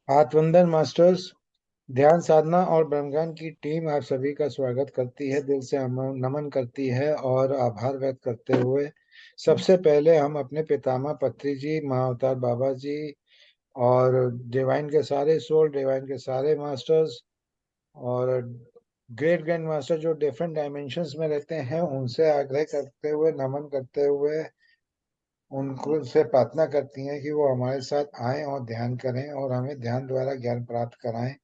आत्मवंदन masters. ध्यान साधना और ब्रह्मज्ञान की टीम आप सभी का स्वागत करती है, दिल से नमन करती है और आभार व्यक्त करते हुए सबसे पहले हम अपने पितामह पत्री जी, महाअवतार बाबा जी और डिवाइन के सारे सोल, डिवाइन के सारे मास्टर्स और ग्रेट ग्रैंड मास्टर जो डिफरेंट डायमेंशंस में रहते हैं, उनसे आग्रह करते हुए, नमन करते हुए उनको से प्रार्थना करती हैं कि वो हमारे साथ आएं और ध्यान करें और हमें ध्यान द्वारा ज्ञान प्राप्त कराएं।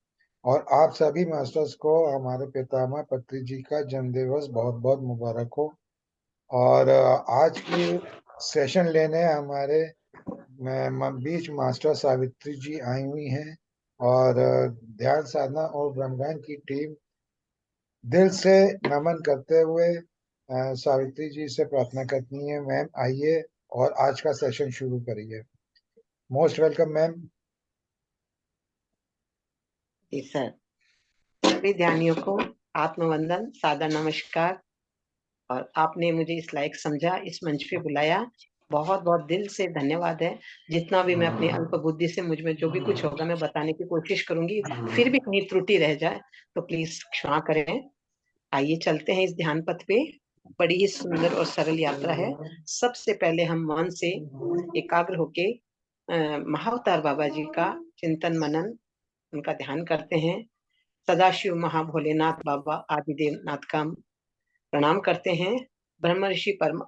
और आप सभी मास्टर्स को हमारे पितामह पत्री जी का जन्मदिवस बहुत बहुत मुबारक हो। और आज की सेशन लेने हमारे बीच मास्टर सावित्री जी आई हुई हैं और ध्यान साधना और ब्रह्मज्ञान की टीम दिल से नमन करते हुए सावित्री जी से प्रार्थना करती है, मैम आइए और आज का सेशन शुरू करिए। Most welcome ma'am. जी सर। सभी ध्यानियों को आत्मवंदन, सादर नमस्कार। और आपने मुझे इस लायक समझा, इस मंच पे बुलाया, बहुत बहुत दिल से धन्यवाद है। जितना भी मैं अपनी अल्प बुद्धि से मुझ में जो भी कुछ होगा मैं बताने की कोशिश करूंगी, फिर भी कहीं त्रुटि रह जाए तो प्लीज क्षमा करें। आइए चलते हैं इस ध्यान पथ पे। बड़ी ही सुंदर और सरल यात्रा है। सबसे पहले हम मन से एकाग्र होके महाअवतार बाबा जी का चिंतन मनन, उनका ध्यान करते हैं। सदाशिव महाभोलेनाथ बाबा आदिदेव नाथ का प्रणाम करते हैं। ब्रह्म ऋषि परम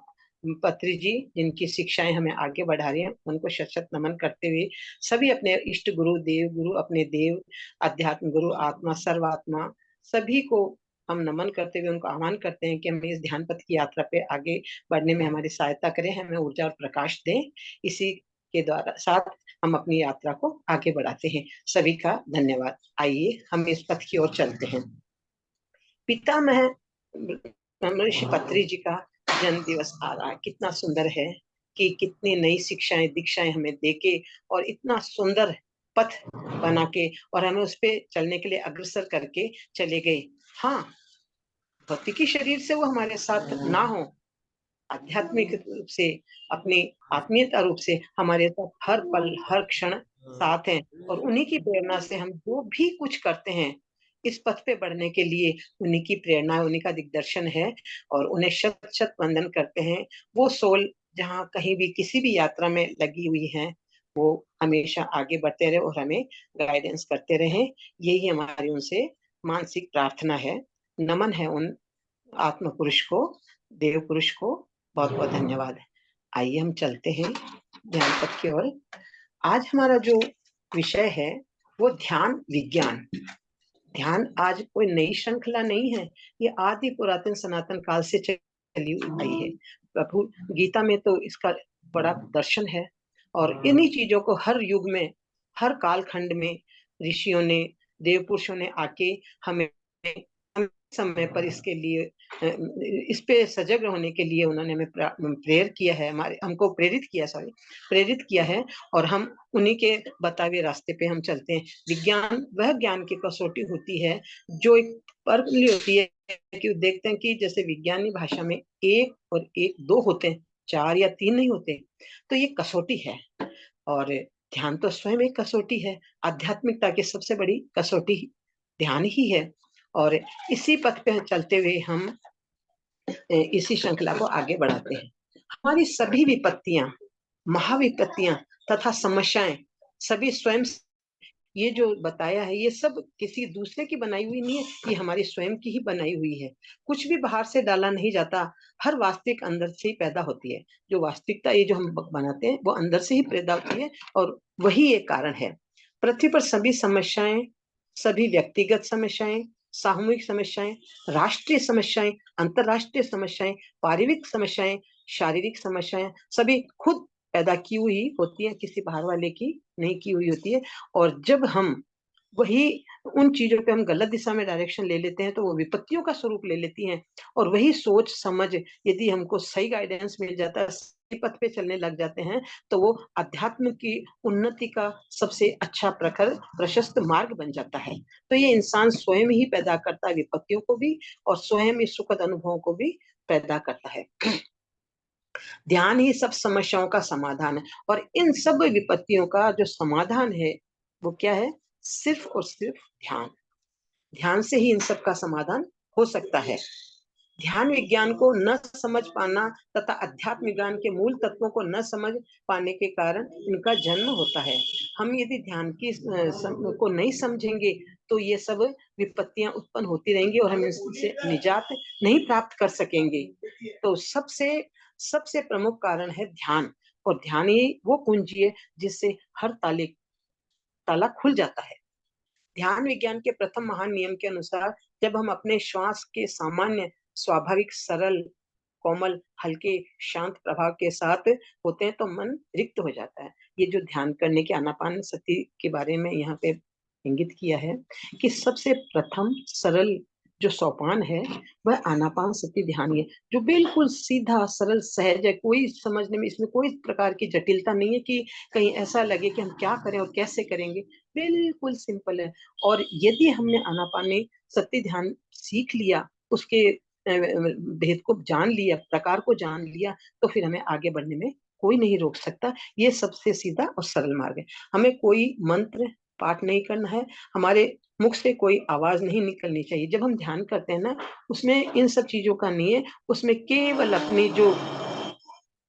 पत्री जी जिनकी शिक्षाएं हमें आगे बढ़ा रही हैं, उनको शत शत नमन करते हुए सभी अपने इष्ट गुरु, देव गुरु, अपने देव, अध्यात्म गुरु, आत्मा, सर्वात्मा, सभी को हम नमन करते हुए उनको आह्वान करते हैं कि हमें इस ध्यान पथ की यात्रा पे आगे बढ़ने में हमारी सहायता करें, हमें ऊर्जा और प्रकाश दें। इसी के द्वारा साथ हम अपनी यात्रा को आगे बढ़ाते हैं। सभी का धन्यवाद। आइए हम इस पथ की ओर चलते हैं। पितामह ऋषि पत्री जी का जन्म दिवस आ रहा है। कितना सुंदर है कि कितनी नई शिक्षाएं दीक्षाएं हमें देके और इतना सुंदर पथ बना के और हमें उस पे चलने के लिए अग्रसर करके चले गए। हाँ, भौतिकी शरीर से वो हमारे साथ ना हो, आध्यात्मिक रूप से, अपनी आत्मीयता रूप से हमारे साथ हर पल हर क्षण साथ हैं। और उन्हीं की प्रेरणा से हम जो भी कुछ करते हैं इस पथ पे बढ़ने के लिए, उन्हीं की प्रेरणा, उन्हीं का दिग्दर्शन है। और उन्हें शत शत वंदन करते हैं। वो सोल जहाँ कहीं भी किसी भी यात्रा में लगी हुई हैं, वो हमेशा आगे बढ़ते रहे और हमें गाइडेंस करते रहे। यही हमारी उनसे मानसिक प्रार्थना है, नमन है उन आत्म पुरुष को, देव पुरुष को। बहुत बहुत धन्यवाद। आइए हम चलते हैं ध्यान पथ की ओर। आज हमारा जो विषय है वो ध्यान विज्ञान। ध्यान आज कोई नई श्रृंखला नहीं है, ये आदि पुरातन सनातन काल से चली आई है। प्रभु गीता में तो इसका बड़ा दर्शन है। और इन्हीं चीजों को हर युग में, हर कालखंड में ऋषियों ने, देव पुरुषों ने आके हमें समय पर इसके लिए इस पे सजग होने के लिए उन्होंने हमें प्रेयर किया है, हमारे हमको प्रेरित किया, सॉरी, प्रेरित किया है। और हम उन्हीं के बताए हुए रास्ते पे हम चलते हैं। विज्ञान वह ज्ञान की कसौटी होती है जो एक पर्व होती है कि देखते हैं कि जैसे विज्ञानी भाषा में एक और एक दो होते हैं, चार या तीन नहीं होते। तो ये कसौटी है। और ध्यान तो स्वयं एक कसौटी है। आध्यात्मिकता की सबसे बड़ी कसौटी ध्यान ही है। और इसी पथ पे चलते हुए हम इसी श्रृंखला को आगे बढ़ाते हैं। हमारी सभी विपत्तियां, महाविपत्तियां तथा समस्याएं सभी स्वयं, ये जो बताया है ये सब किसी दूसरे की बनाई हुई नहीं है, ये हमारी स्वयं की ही बनाई हुई है। कुछ भी बाहर से डाला नहीं जाता। हर वास्तविक अंदर से ही पैदा होती है। जो वास्तविकता ये जो हम बनाते हैं वो अंदर से ही पैदा होती है। और वही एक कारण है। पृथ्वी पर सभी समस्याएं, सभी व्यक्तिगत समस्याएं, सामूहिक समस्याएं, राष्ट्रीय समस्याएं, अंतरराष्ट्रीय समस्याएं, पारिवारिक समस्याएं, शारीरिक समस्याएं, सभी खुद पैदा की हुई होती है, किसी बाहर वाले की नहीं की हुई होती है। और जब हम वही उन चीजों पे हम गलत दिशा में डायरेक्शन ले लेते हैं तो वो विपत्तियों का स्वरूप ले लेती हैं। और वही सोच समझ यदि हमको सही गाइडेंस मिल जाता है, सही पथ पे चलने लग जाते हैं, तो वो अध्यात्म की उन्नति का सबसे अच्छा प्रखर प्रशस्त मार्ग बन जाता है। तो ये इंसान स्वयं ही पैदा करता है विपत्तियों को भी, और स्वयं ही सुखद अनुभवों को भी पैदा करता है। ध्यान ही सब समस्याओं का समाधान है। और इन सब विपत्तियों का जो समाधान है वो क्या है? सिर्फ और सिर्फ ध्यान। ध्यान से ही इन सब का समाधान हो सकता है। ध्यान विज्ञान को न समझ पाना तथा अध्यात्म विज्ञान के मूल तत्वों को न समझ पाने के कारण इनका जन्म होता है। हम यदि ध्यान की को नहीं समझेंगे तो ये सब विपत्तियां उत्पन्न होती रहेंगी और हम इससे निजात नहीं प्राप्त कर सकेंगे। तो सबसे सबसे प्रमुख कारण है ध्यान, और ध्यान ही वो कुंजी है जिससे हर ताला खुल जाता है। ध्यान विज्ञान के प्रथम महान नियम के अनुसार जब हम अपने श्वास के सामान्य, स्वाभाविक, सरल, कोमल, हल्के, शांत प्रभाव के साथ होते हैं तो मन रिक्त हो जाता है। ये जो ध्यान करने के आनापान सति के बारे में यहाँ पे इंगित किया है कि सबसे प्रथम सरल जो सोपान है वह आनापान सति ध्यान है, जो बिल्कुल सीधा सरल सहज है। कोई समझने में इसमें कोई प्रकार की जटिलता नहीं है कि कहीं ऐसा लगे कि हम क्या करें और कैसे करेंगे। बिल्कुल सिंपल है। और यदि हमने आनापानी सति ध्यान सीख लिया, उसके भेद को जान लिया, प्रकार को जान लिया, तो फिर हमें आगे बढ़ने में कोई नहीं रोक सकता। ये सबसे सीधा और सरल मार्ग है। हमें कोई मंत्र पाठ नहीं करना है, हमारे मुख से कोई आवाज नहीं निकलनी चाहिए। जब हम ध्यान करते हैं ना, उसमें इन सब चीजों का नहीं है, उसमें केवल अपनी जो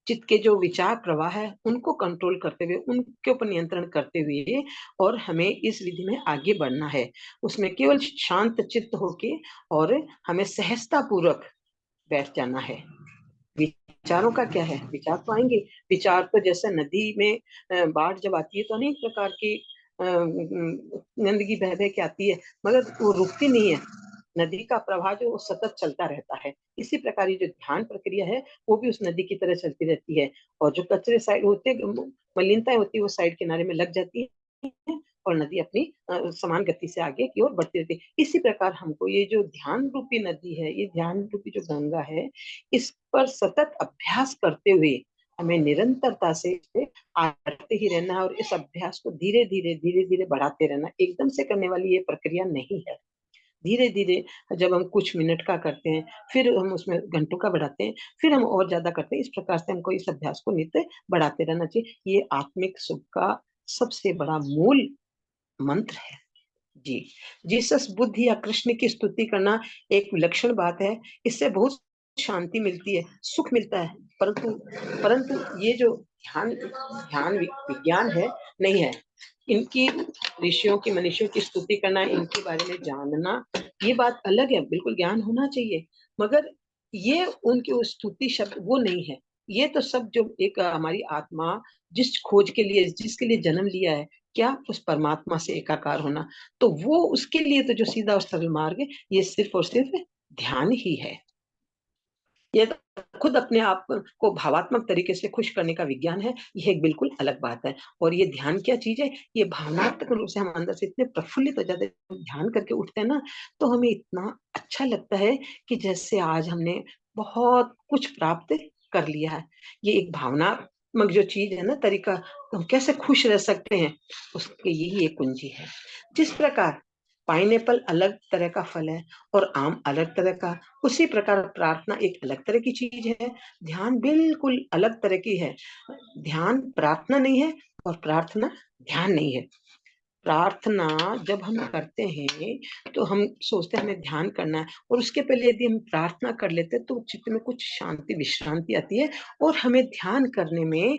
चित्त के जो विचार प्रवाह है उनको कंट्रोल करते हुए, उनके ऊपर नियंत्रण करते हुए, और हमें इस विधि में आगे बढ़ना है। उसमें केवल शांत चित्त होके और हमें सहजता पूर्वक बैठ जाना है। विचारों का क्या है, विचार तो आएंगे। विचार तो जैसे नदी में बाढ़ जब आती है तो अनेक प्रकार की गंदगी बह बह के आती है, मगर वो रुकती नहीं है। नदी का प्रवाह जो वो सतत चलता रहता है। इसी प्रकार ये जो ध्यान प्रक्रिया है वो भी उस नदी की तरह चलती रहती है। और जो कचरे साइड होते, मलिनताएं होती है, वो साइड किनारे में लग जाती है और नदी अपनी समान गति से आगे की ओर बढ़ती रहती है। इसी प्रकार हमको ये जो ध्यान रूपी नदी है, ये ध्यान रूपी जो गंगा है, इस पर सतत अभ्यास करते हुए हमें निरंतरता से आते ही रहना है, और इस अभ्यास को धीरे धीरे बढ़ाते रहना। एकदम से करने वाली ये प्रक्रिया नहीं है। धीरे धीरे जब हम कुछ मिनट का करते हैं, फिर हम उसमें घंटों का बढ़ाते हैं, फिर हम और ज्यादा करते हैं। इस प्रकार से हमको इस अभ्यास को नित्य बढ़ाते रहना चाहिए। ये आत्मिक सुख का सबसे बड़ा मूल मंत्र है। जी, जीसस बुद्ध या कृष्ण की स्तुति करना एक विलक्षण बात है। इससे बहुत शांति मिलती है, सुख मिलता है। परंतु परंतु ये जो ध्यान ध्यान विज्ञान है, नहीं है। इनकी ऋषियों की, मनुष्यों की स्तुति करना, इनके बारे में जानना, ये बात अलग है। बिल्कुल ज्ञान होना चाहिए, मगर ये उनकी वो स्तुति शब्द वो नहीं है। ये तो सब जो एक हमारी आत्मा जिस खोज के लिए, जिसके लिए जन्म लिया है, क्या उस परमात्मा से एकाकार होना, तो वो उसके लिए तो जो सीधा और सरल मार्ग है, ये सिर्फ और सिर्फ ध्यान ही है। ये तो खुद अपने आप को भावात्मक तरीके से खुश करने का विज्ञान है, ये एक बिल्कुल अलग बात है। और ये ध्यान क्या चीज है, ये भावनात्मक रूप से हम अंदर से इतने प्रफुल्लित हो जाते हैं, ध्यान करके उठते हैं ना, तो हमें इतना अच्छा लगता है कि जैसे आज हमने बहुत कुछ प्राप्त कर लिया है। ये एक भावनात्मक जो चीज है ना, तरीका, हम कैसे खुश रह सकते हैं, उसके यही एक कुंजी है। जिस प्रकार पाइनएप्पल अलग तरह का फल है और आम अलग तरह का, उसी प्रकार प्रार्थना एक अलग तरह की चीज है, ध्यान बिल्कुल अलग तरह की है। ध्यान प्रार्थना नहीं है और प्रार्थना ध्यान नहीं है। प्रार्थना जब हम करते हैं तो हम सोचते हैं हमें ध्यान करना है, और उसके पहले यदि हम प्रार्थना कर लेते हैं तो चित्त में कुछ शांति विश्रांति आती है, और हमें ध्यान करने में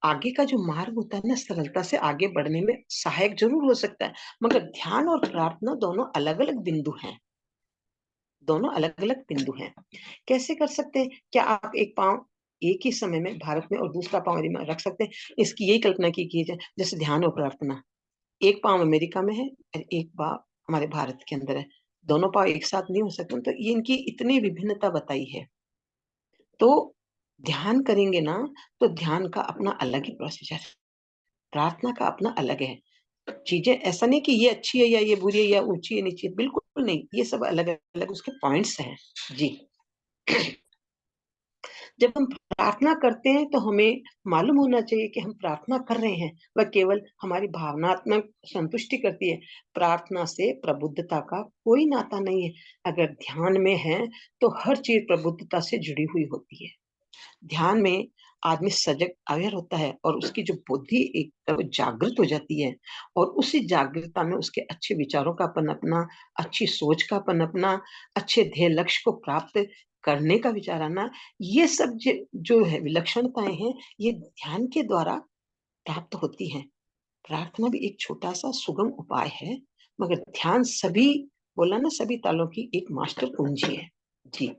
आगे का जो मार्ग होता है ना, सरलता से आगे बढ़ने में सहायक जरूर हो सकता है। मगर ध्यान और प्रार्थना दोनों अलग अलग बिंदु हैं, दोनों अलग अलग बिंदु हैं। कैसे कर सकते हैं? क्या आप एक पाँव एक ही समय में भारत में और दूसरा पाँव में रख सकते हैं? इसकी यही कल्पना की कीजिए, जैसे ध्यान और प्रार्थना। एक पाँव अमेरिका में है और एक पाँव हमारे भारत के अंदर है। दोनों पाँव एक साथ नहीं हो सकते, तो ये इनकी इतनी विभिन्नता बताई है। तो ध्यान करेंगे ना, तो ध्यान का अपना अलग ही प्रोसीजर है, प्रार्थना का अपना अलग है। चीजें ऐसा नहीं कि ये अच्छी है या ये बुरी है या ऊंची है नीची है, बिल्कुल नहीं। ये सब अलग अलग उसके पॉइंट्स हैं। जी। जब हम प्रार्थना करते हैं तो हमें मालूम होना चाहिए कि हम प्रार्थना कर रहे हैं, वह केवल हमारी भावनात्मक संतुष्टि करती है। प्रार्थना से प्रबुद्धता का कोई नाता नहीं है। अगर ध्यान में है तो हर चीज प्रबुद्धता से जुड़ी हुई होती है। ध्यान में आदमी सजग अवेयर होता है और उसकी जो बुद्धि एक तरफ जागृत हो जाती है और उसी जागृतता में उसके अच्छे विचारों का पनपना, अच्छी सोच का पनपना, अच्छे ध्येय लक्ष्य को प्राप्त करने का विचार आना, ये सब जो है विलक्षणताएं हैं, ये ध्यान के द्वारा प्राप्त होती हैं। प्रार्थना भी एक छोटा-सा सुगम उपाय है, मगर ध्यान सभी, बोला ना, सभी तालों की एक मास्टर कुंजी है। जी।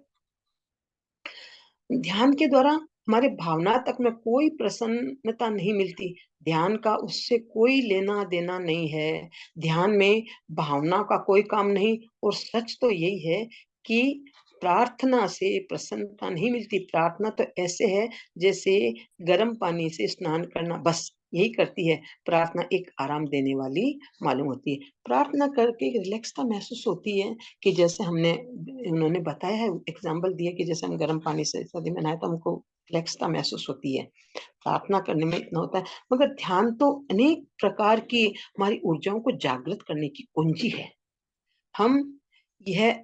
ध्यान के द्वारा हमारे भावना तक में कोई प्रसन्नता नहीं मिलती। ध्यान का उससे कोई लेना-देना नहीं है। ध्यान में भावना का कोई काम नहीं, और सच तो यही है कि प्रार्थना से प्रसन्नता नहीं मिलती। प्रार्थना तो ऐसे है जैसे गर्म पानी से स्नान करना, बस यही करती है। प्रार्थना एक आराम देने वाली मालूम होती है। प्रार्थना करके एक रिलैक्सता महसूस होती है कि जैसे उन्होंने बताया है, एग्जाम्पल दिया कि जैसे हम गर्म पानी से सर्दी में नहाए तो हमको रिलैक्सता महसूस होती है। प्रार्थना करने में इतना होता है, मगर ध्यान तो अनेक प्रकार की हमारी ऊर्जाओं को जागृत करने की कुंजी है। हम यह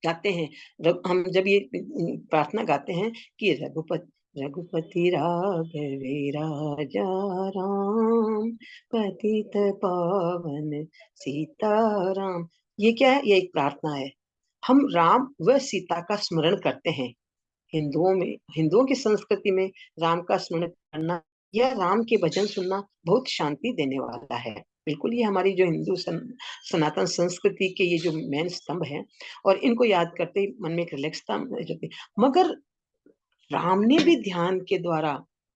गाते हैं, हम जब ये प्रार्थना गाते हैं कि रघुपति राघवे राजा राम, पतित पावन सीताराम। ये क्या है? ये एक प्रार्थना है। हम राम व सीता का स्मरण करते हैं। हिंदुओं की संस्कृति में राम का स्मरण करना या राम के भजन सुनना बहुत शांति देने वाला है। बिल्कुल, ये हमारी जो सनातन संस्कृति के ये जो मेन स्तंभ हैं, और इनको याद करते ही मन में एक रिलैक्सता आ जाती है। मगर राम ने भी ध्यान के द्वारा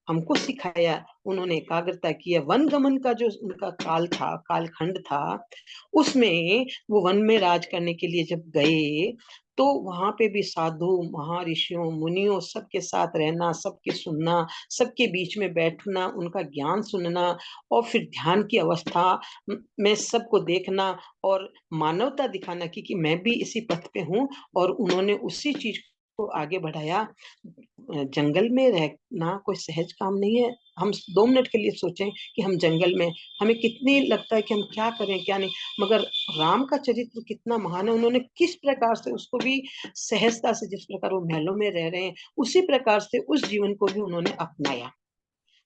हमको सिखाया, उन्होंने एकाग्रता किया। वन गमन का जो उनका कालखंड था, उसमें वो वन में राज करने के लिए जब गए, तो वहां पे भी साधु महर्षियों मुनियों सबके साथ रहना, सबके सुनना, सबके बीच में बैठना, उनका ज्ञान सुनना, और फिर ध्यान की अवस्था में सबको देखना और मानवता दिखाना कि मैं भी इसी पथ पे हूँ, और उन्होंने उसी चीज को आगे बढ़ाया। जंगल में रहना कोई सहज काम नहीं है। हम 2 मिनट के लिए सोचें कि हम जंगल में, हमें कितनी लगता है कि हम क्या करें क्या नहीं, मगर राम का चरित्र कितना महान है। उन्होंने किस प्रकार से उसको भी सहजता से, जिस प्रकार वो महलों में रह रहे हैं, उसी प्रकार से उस जीवन को भी उन्होंने अपनाया।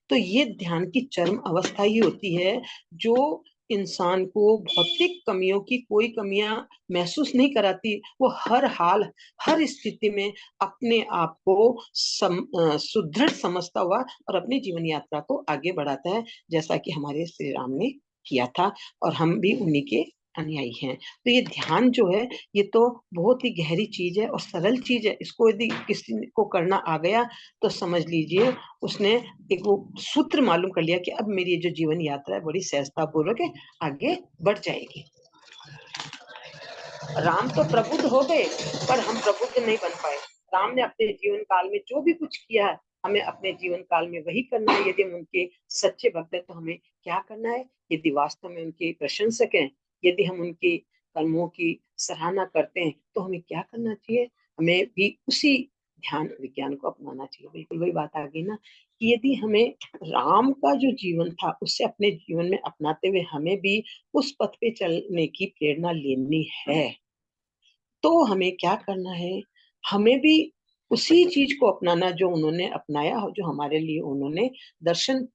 तो ये ध्यान की चरम अवस्था ही होती है, जो इंसान को भौतिक कमियों की कोई कमियां महसूस नहीं कराती। वो हर हाल, हर स्थिति में अपने आप को सुदृढ़ समझता हुआ और अपनी जीवन यात्रा को आगे बढ़ाता है, जैसा कि हमारे श्री राम ने किया था, और हम भी उन्हीं के अनुयायी हैं। तो ये ध्यान जो है, ये तो बहुत ही गहरी चीज है और सरल चीज है। इसको यदि किसी को करना आ गया, तो समझ लीजिए उसने एक वो सूत्र मालूम कर लिया कि अब मेरी ये जो जीवन यात्रा है बड़ी सहजता पूर्वक आगे बढ़ जाएगी। राम तो प्रबुद्ध हो गए, पर हम प्रबुद्ध नहीं बन पाए। राम ने अपने जीवन काल में जो भी कुछ किया है, हमें अपने जीवन काल में वही करना है। यदि हम उनके सच्चे भक्त हैं, तो हमें क्या करना है? यदि वास्तव में उनके प्रशंसक हैं, यदि हम उनके कर्मों की सराहना करते हैं, तो हमें क्या करना चाहिए? हमें भी उसी ध्यान विज्ञान को अपनाना चाहिए। बिल्कुल वही बात आ गई ना, कि यदि हमें राम का जो जीवन था उससे अपने जीवन में अपनाते हुए हमें भी उस पथ पे चलने की प्रेरणा लेनी है, तो हमें क्या करना है? हमें भी उसी चीज को अपनाना जो उन्होंने अपनाया, जो हमारे लिए उन्होंने दर्शन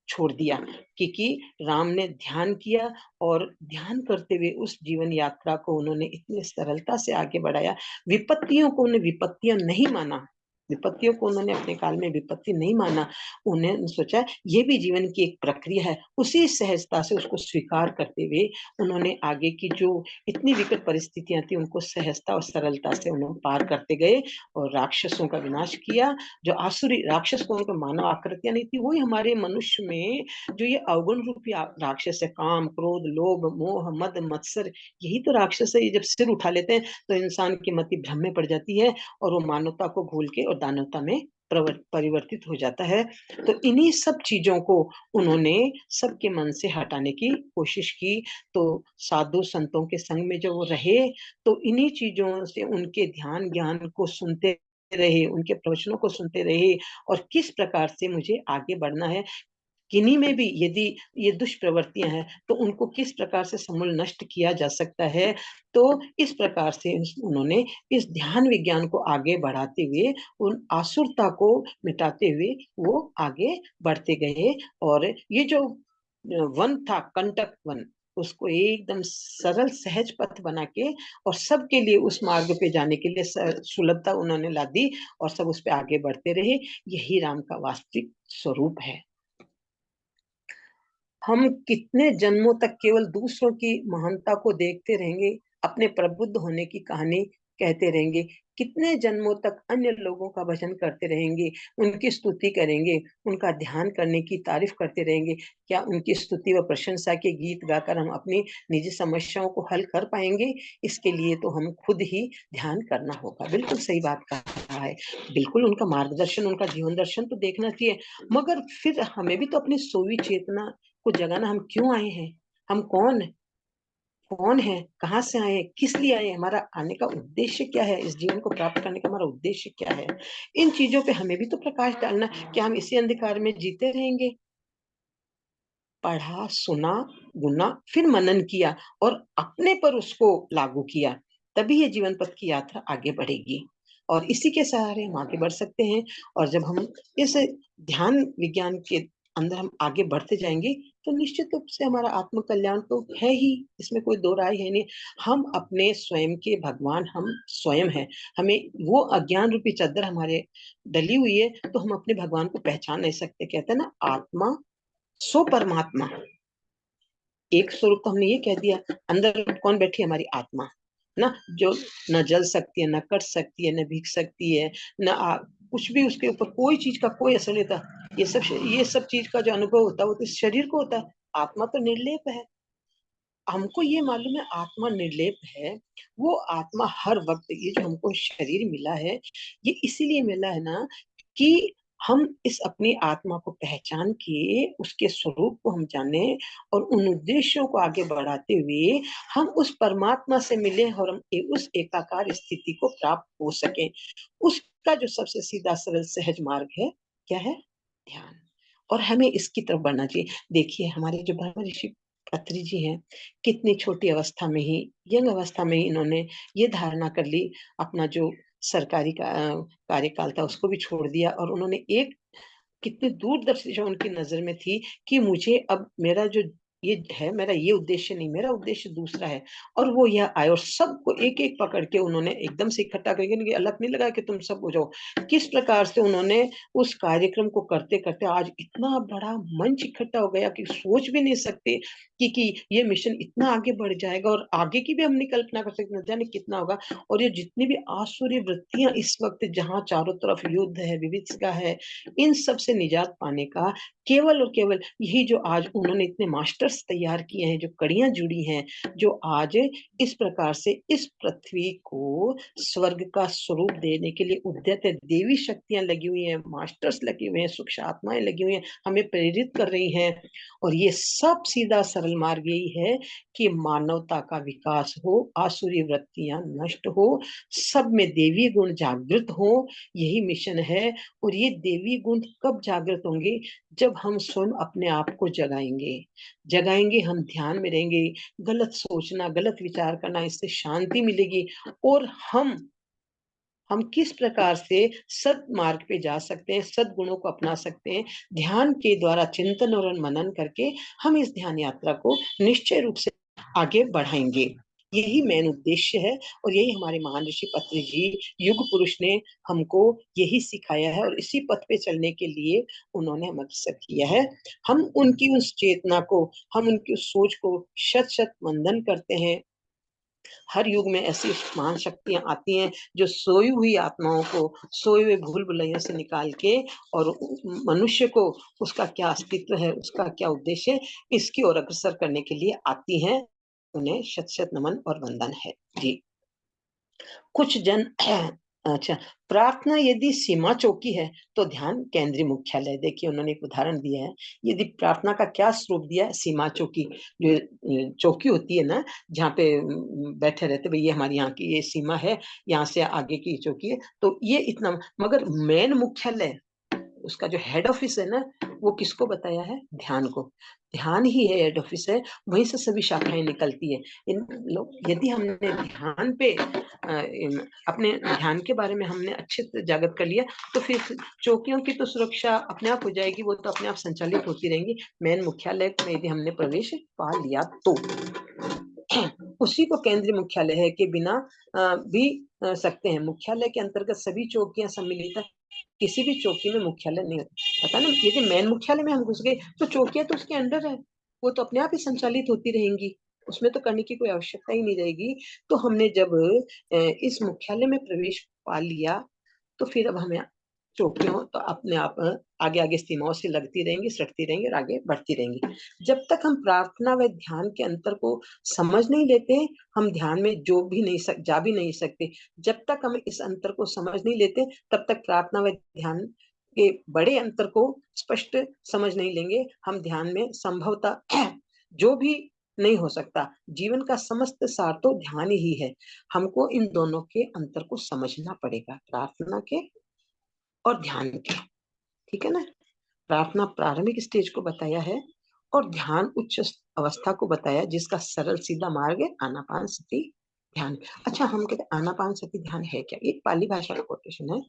छोड़ दिया। क्योंकि राम ने ध्यान किया, और ध्यान करते हुए उस जीवन यात्रा को उन्होंने इतनी सरलता से आगे बढ़ाया। विपत्तियों को उन्हें विपत्तियां नहीं माना, विपत्तियों को उन्होंने अपने काल में विपत्ति नहीं माना। उन्हें सोचा ये भी जीवन की एक प्रक्रिया है। उसी सहजता से उसको स्वीकार करते हुए उन्होंने आगे की जो इतनी विकट परिस्थितियां थी, उनको सहजता और सरलता से उन्होंने पार करते गए और राक्षसों का विनाश किया। जो आसुरी राक्षस को उनको मानव आकृतियां नहीं थी, वही हमारे मनुष्य में जो ये अवगुण रूपी राक्षस है, काम क्रोध लोभ मोह मद मत्सर, यही तो राक्षस है। ये जब सिर उठा लेते हैं, तो इंसान की मति भ्रम में पड़ जाती है, और वो मानवता को भूल के और दानवता में परिवर्तित हो जाता है। तो इन्हीं सब चीजों को उन्होंने सबके मन से हटाने की कोशिश की। तो साधु संतों के संग में जब वो रहे, तो इन्हीं चीजों से उनके ध्यान ज्ञान को सुनते रहे, उनके प्रवचनों को सुनते रहे, और किस प्रकार से मुझे आगे बढ़ना है, किन्हीं में भी यदि ये दुष्प्रवृत्तियां हैं तो उनको किस प्रकार से समूल नष्ट किया जा सकता है। तो इस प्रकार से उन्होंने इस ध्यान विज्ञान को आगे बढ़ाते हुए उन आसुरता को मिटाते हुए वो आगे बढ़ते गए। और ये जो वन था, कंटक वन, उसको एकदम सरल सहज पथ बना के और सबके लिए उस मार्ग पे जाने के लिए सुलभता उन्होंने ला दी और सब उस पे आगे बढ़ते रहे। यही राम का वास्तविक स्वरूप है। हम कितने जन्मों तक केवल दूसरों की महानता को देखते रहेंगे, अपने प्रबुद्ध होने की कहानी कहते रहेंगे, कितने जन्मों तक अन्य लोगों का भजन करते रहेंगे, उनकी स्तुति करेंगे, उनका ध्यान करने की तारीफ करते रहेंगे। क्या उनकी स्तुति व प्रशंसा के गीत गाकर हम अपनी निजी समस्याओं को हल कर पाएंगे? इसके लिए तो हम खुद ही ध्यान करना होगा। बिल्कुल सही बात कहा है। बिल्कुल उनका मार्गदर्शन, उनका जीवन दर्शन तो देखना चाहिए, मगर फिर हमें भी तो अपनी सोई चेतना को जगाना। हम क्यों आए हैं, हम कौन है, कहाँ से आए हैं, किस लिए आए हैं, हमारा आने का उद्देश्य क्या है, इस जीवन को प्राप्त करने का हमारा उद्देश्य क्या है। इन चीजों पे हमें भी तो प्रकाश डालना। क्या हम इसी अंधकार में जीते रहेंगे? पढ़ा, सुना, गुना, फिर मनन किया और अपने पर उसको लागू किया, तभी ये जीवन पथ की यात्रा आगे बढ़ेगी और इसी के सहारे हम आगे बढ़ सकते हैं। और जब हम इस ध्यान विज्ञान के अंदर हम आगे बढ़ते जाएंगे तो निश्चित रूप से हमारा आत्म कल्याण तो है ही, इसमें कोई दो राय है नहीं। हम अपने स्वयं के भगवान हम स्वयं हैं। हमें वो अज्ञान रूपी चादर हमारे डली हुई है तो हम अपने भगवान को पहचान नहीं सकते। कहते हैं ना, आत्मा सो परमात्मा, एक स्वरूप तो हमने ये कह दिया। अंदर कौन बैठी है? हमारी आत्मा ना, जो न जल सकती है, न कट सकती है, न भीग सकती है, न कुछ भी उसके ऊपर कोई चीज का कोई असर नहीं होता। ये सब चीज का जो अनुभव होता है वो तो इस शरीर को होता है। आत्मा तो निर्लेप है। हमको ये मालूम है आत्मा निर्लेप है। वो आत्मा हर वक्त, ये जो हमको शरीर मिला है ये इसीलिए मिला है ना कि हम इस अपनी आत्मा को पहचान के उसके स्वरूप को हम जाने और उन उद्देश्यों को आगे बढ़ाते हुए हम उस परमात्मा से मिले और हम उस एकाकार स्थिति को प्राप्त हो सके। उसका जो सबसे सीधा सरल सहज मार्ग है, क्या है? ध्यान। और हमें इसकी तरफ बढ़ना चाहिए। देखिए हमारे जो ब्रह्म ऋषि अत्रि जी हैं, कितनी छोटी अवस्था में ही, यंग अवस्था में ही इन्होंने ये धारणा कर ली, अपना जो सरकारी कार्यकाल था उसको भी छोड़ दिया और उन्होंने एक कितनी दूरदर्शी जो उनकी नजर में थी कि मुझे अब मेरा जो ये है, मेरा ये उद्देश्य नहीं, मेरा उद्देश्य दूसरा है। और वो यह आए और सबको एक एक पकड़ के उन्होंने एकदम से इकट्ठा करके, अलग नहीं लगा कि तुम सब हो जाओ। किस प्रकार से उन्होंने उस कार्यक्रम को करते करते आज इतना बड़ा मंच इकट्ठा हो गया कि सोच भी नहीं सकते कि ये मिशन इतना आगे बढ़ जाएगा और आगे की भी हम नहीं कल्पना कर सकते, न जाने कितना होगा। और ये जितनी भी आसुरी वृत्तियां इस वक्त जहां चारों तरफ युद्ध है, विभीषिका है, इन सब से निजात पाने का केवल और केवल यही जो आज उन्होंने इतने मास्टर्स तैयार किए हैं, जो कड़ियां जुड़ी हैं, जो आज इस प्रकार से इस पृथ्वी को स्वर्ग का स्वरूप देने के लिए उद्यत है, देवी शक्तियां लगी हुई हैं, मास्टर्स लगे हुए हैं, सूक्ष्म आत्माएं लगी हुई हैं, हमें प्रेरित कर रही हैं। और ये सब सीधा सरल मार्ग यही है कि मानवता का विकास हो, आसुरी वृत्तियां नष्ट हो, सब में देवी गुण जागृत हो, यही मिशन है। और ये देवी गुण कब जागृत होंगे? जब हम स्वयं अपने आप को जगाएंगे, हम ध्यान में रहेंगे, गलत सोचना, गलत विचार करना, इससे शांति मिलेगी। और हम किस प्रकार से सद मार्ग पे जा सकते हैं, सद्गुणों को अपना सकते हैं, ध्यान के द्वारा चिंतन और मनन करके हम इस ध्यान यात्रा को निश्चय रूप से आगे बढ़ाएंगे। यही मेन उद्देश्य है और यही हमारे महान ऋषि पत्री जी, युग पुरुष ने हमको यही सिखाया है और इसी पथ पे चलने के लिए उन्होंने हमें अग्रसर किया है। हम उनकी उस चेतना को, हम उनकी उस सोच को शत शत वंदन करते हैं। हर युग में ऐसी महान शक्तियां आती हैं जो सोई हुई आत्माओं को सोए हुए भूल भुलैया से निकाल के और मनुष्य को उसका क्या अस्तित्व है, उसका क्या उद्देश्य है, इसकी ओर अग्रसर करने के लिए आती हैं। उन्हें शत शत नमन और वंदन है जी। कुछ जन अच्छा, प्रार्थना यदि सीमा चौकी है तो ध्यान केंद्रीय मुख्यालय। देखिए उन्होंने एक उदाहरण दिया है, यदि प्रार्थना का क्या स्वरूप दिया है? सीमा चौकी। जो चौकी होती है ना, जहाँ पे बैठे रहते भाई, ये हमारी यहाँ की ये सीमा है, यहाँ से आगे की चौकी है, तो ये इतना। मगर मेन मुख्यालय उसका जो हेड ऑफिस है ना, वो किसको बताया है? ध्यान को। ध्यान ही है हेड ऑफिस है, वहीं से सभी शाखाएं निकलती है। इन लोग यदि हमने ध्यान पे अपने ध्यान के बारे में हमने अच्छे से जागृत कर लिया, तो फिर चौकियों की तो सुरक्षा अपने आप हो जाएगी, वो तो अपने आप संचालित होती रहेंगी। मेन मुख्यालय में यदि हमने प्रवेश पा लिया तो उसी को केंद्रीय मुख्यालय है के बिना भी सकते हैं। मुख्यालय के अंतर्गत सभी चौकियां सम्मिलित है, किसी भी चौकी में मुख्यालय नहीं होता। पता ना, यदि मेन मुख्यालय में हम घुस गए तो चौकियां तो उसके अंडर है, वो तो अपने आप ही संचालित होती रहेंगी, उसमें तो करने की कोई आवश्यकता ही नहीं रहेगी। तो हमने जब इस मुख्यालय में प्रवेश पा लिया, तो फिर अब हमें चौकियों तो अपने आप आगे आगे सीमाओं से लगती रहेंगी, सटती रहेंगी और आगे बढ़ती रहेंगी। जब तक हम प्रार्थना व ध्यान के अंतर को समझ नहीं लेते, हम ध्यान में जा भी नहीं सकते। जब तक हम इस अंतर को समझ नहीं लेते, तब तक प्रार्थना व ध्यान के बड़े अंतर को स्पष्ट समझ नहीं लेंगे। हम ध्यान में संभवतः जो भी नहीं हो सकता। जीवन का समस्त सार तो ध्यान ही है। हमको इन दोनों के अंतर को समझना पड़ेगा, प्रार्थना के और ध्यान के। ठीक है ना? प्रार्थना प्रारंभिक स्टेज को बताया है और ध्यान उच्च अवस्था को बताया, जिसका सरल सीधा मार्ग है आनापान सति ध्यान। अच्छा, हम कहते हैं आनापान सति ध्यान है क्या? एक पाली भाषा का कोटेशन है।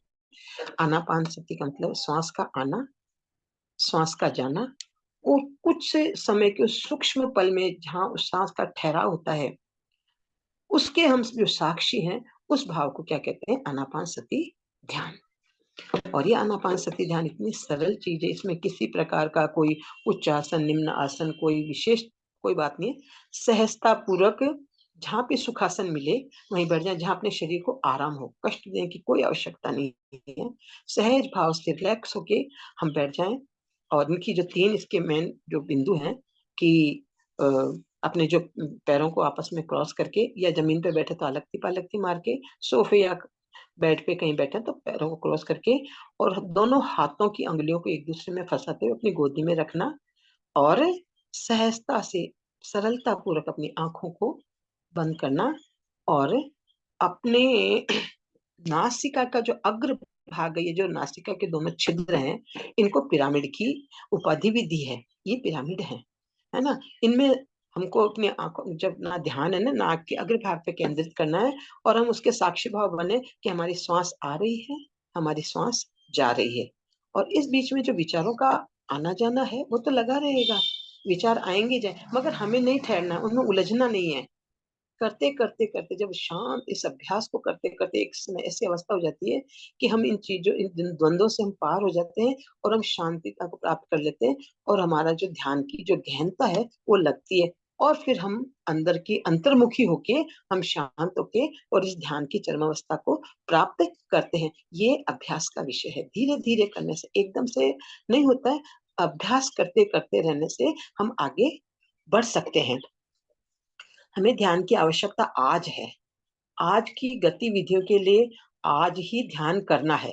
आनापान सति का मतलब श्वास का आना, श्वास का जाना और कुछ समय के सूक्ष्म पल में जहां उस सांस का ठहराव होता है, उसके हम जो साक्षी हैं, उस भाव को क्या कहते हैं? आनापान सति ध्यान। और ये आनापानसति ध्यान इतनी सरल चीज है, इसमें किसी प्रकार का कोई उच्च आसन, निम्न आसन, कोई विशेष कोई बात नहीं है। सहजता पूर्वक जहां पे सुखासन मिले वहीं बैठ जाए, जहां अपने शरीर को आराम हो, कष्ट देने की कोई आवश्यकता नहीं है। सहज भाव से रिलैक्स होके हम बैठ जाएं। और इनकी जो तीन इसके मेन जो बिंदु हैं कि अ, अपने जो पैरों को आपस में क्रॉस करके, या जमीन पे बैठे तो अलगती पालगती मार के, सोफे या बेड पे कहीं बैठे तो पैरों को क्रॉस करके, और दोनों हाथों की अंगुलियों को एक दूसरे में फंसाते हुए अपनी गोदी में रखना, और सहजता से सरलता पूर्वक अपनी आंखों को बंद करना, और अपने नासिका का जो अग्र भाग है, ये जो नासिका के दोनों छिद्र हैं, इनको पिरामिड की उपाधि भी दी है। ये पिरामिड है ना? इनमें हमको अपनी आंखों, जब ना ध्यान है ना, नाक के अग्र भाग पे केंद्रित करना है, और हम उसके साक्षी भाव बने कि हमारी श्वास आ रही है, हमारी श्वास जा रही है। और इस बीच में जो विचारों का आना जाना है, वो तो लगा रहेगा, विचार आएंगे जाए, मगर हमें नहीं ठहरना, उनमें उलझना नहीं है। करते करते करते जब शांत इस अभ्यास को करते करते एक समय ऐसी अवस्था हो जाती है कि हम इन चीजों, इन द्वंद्वों से हम पार हो जाते हैं और हम शांतिता को प्राप्त कर लेते हैं, और हमारा जो ध्यान की जो गहनता है वो लगती है, और फिर हम अंदर की अंतर्मुखी होके हम शांत होके और इस ध्यान की चरमावस्था को प्राप्त करते हैं। ये अभ्यास का विषय है, धीरे धीरे करने से, एकदम से नहीं होता है। अभ्यास करते करते रहने से हम आगे बढ़ सकते हैं। हमें ध्यान की आवश्यकता आज है। आज की गतिविधियों के लिए आज ही ध्यान करना है।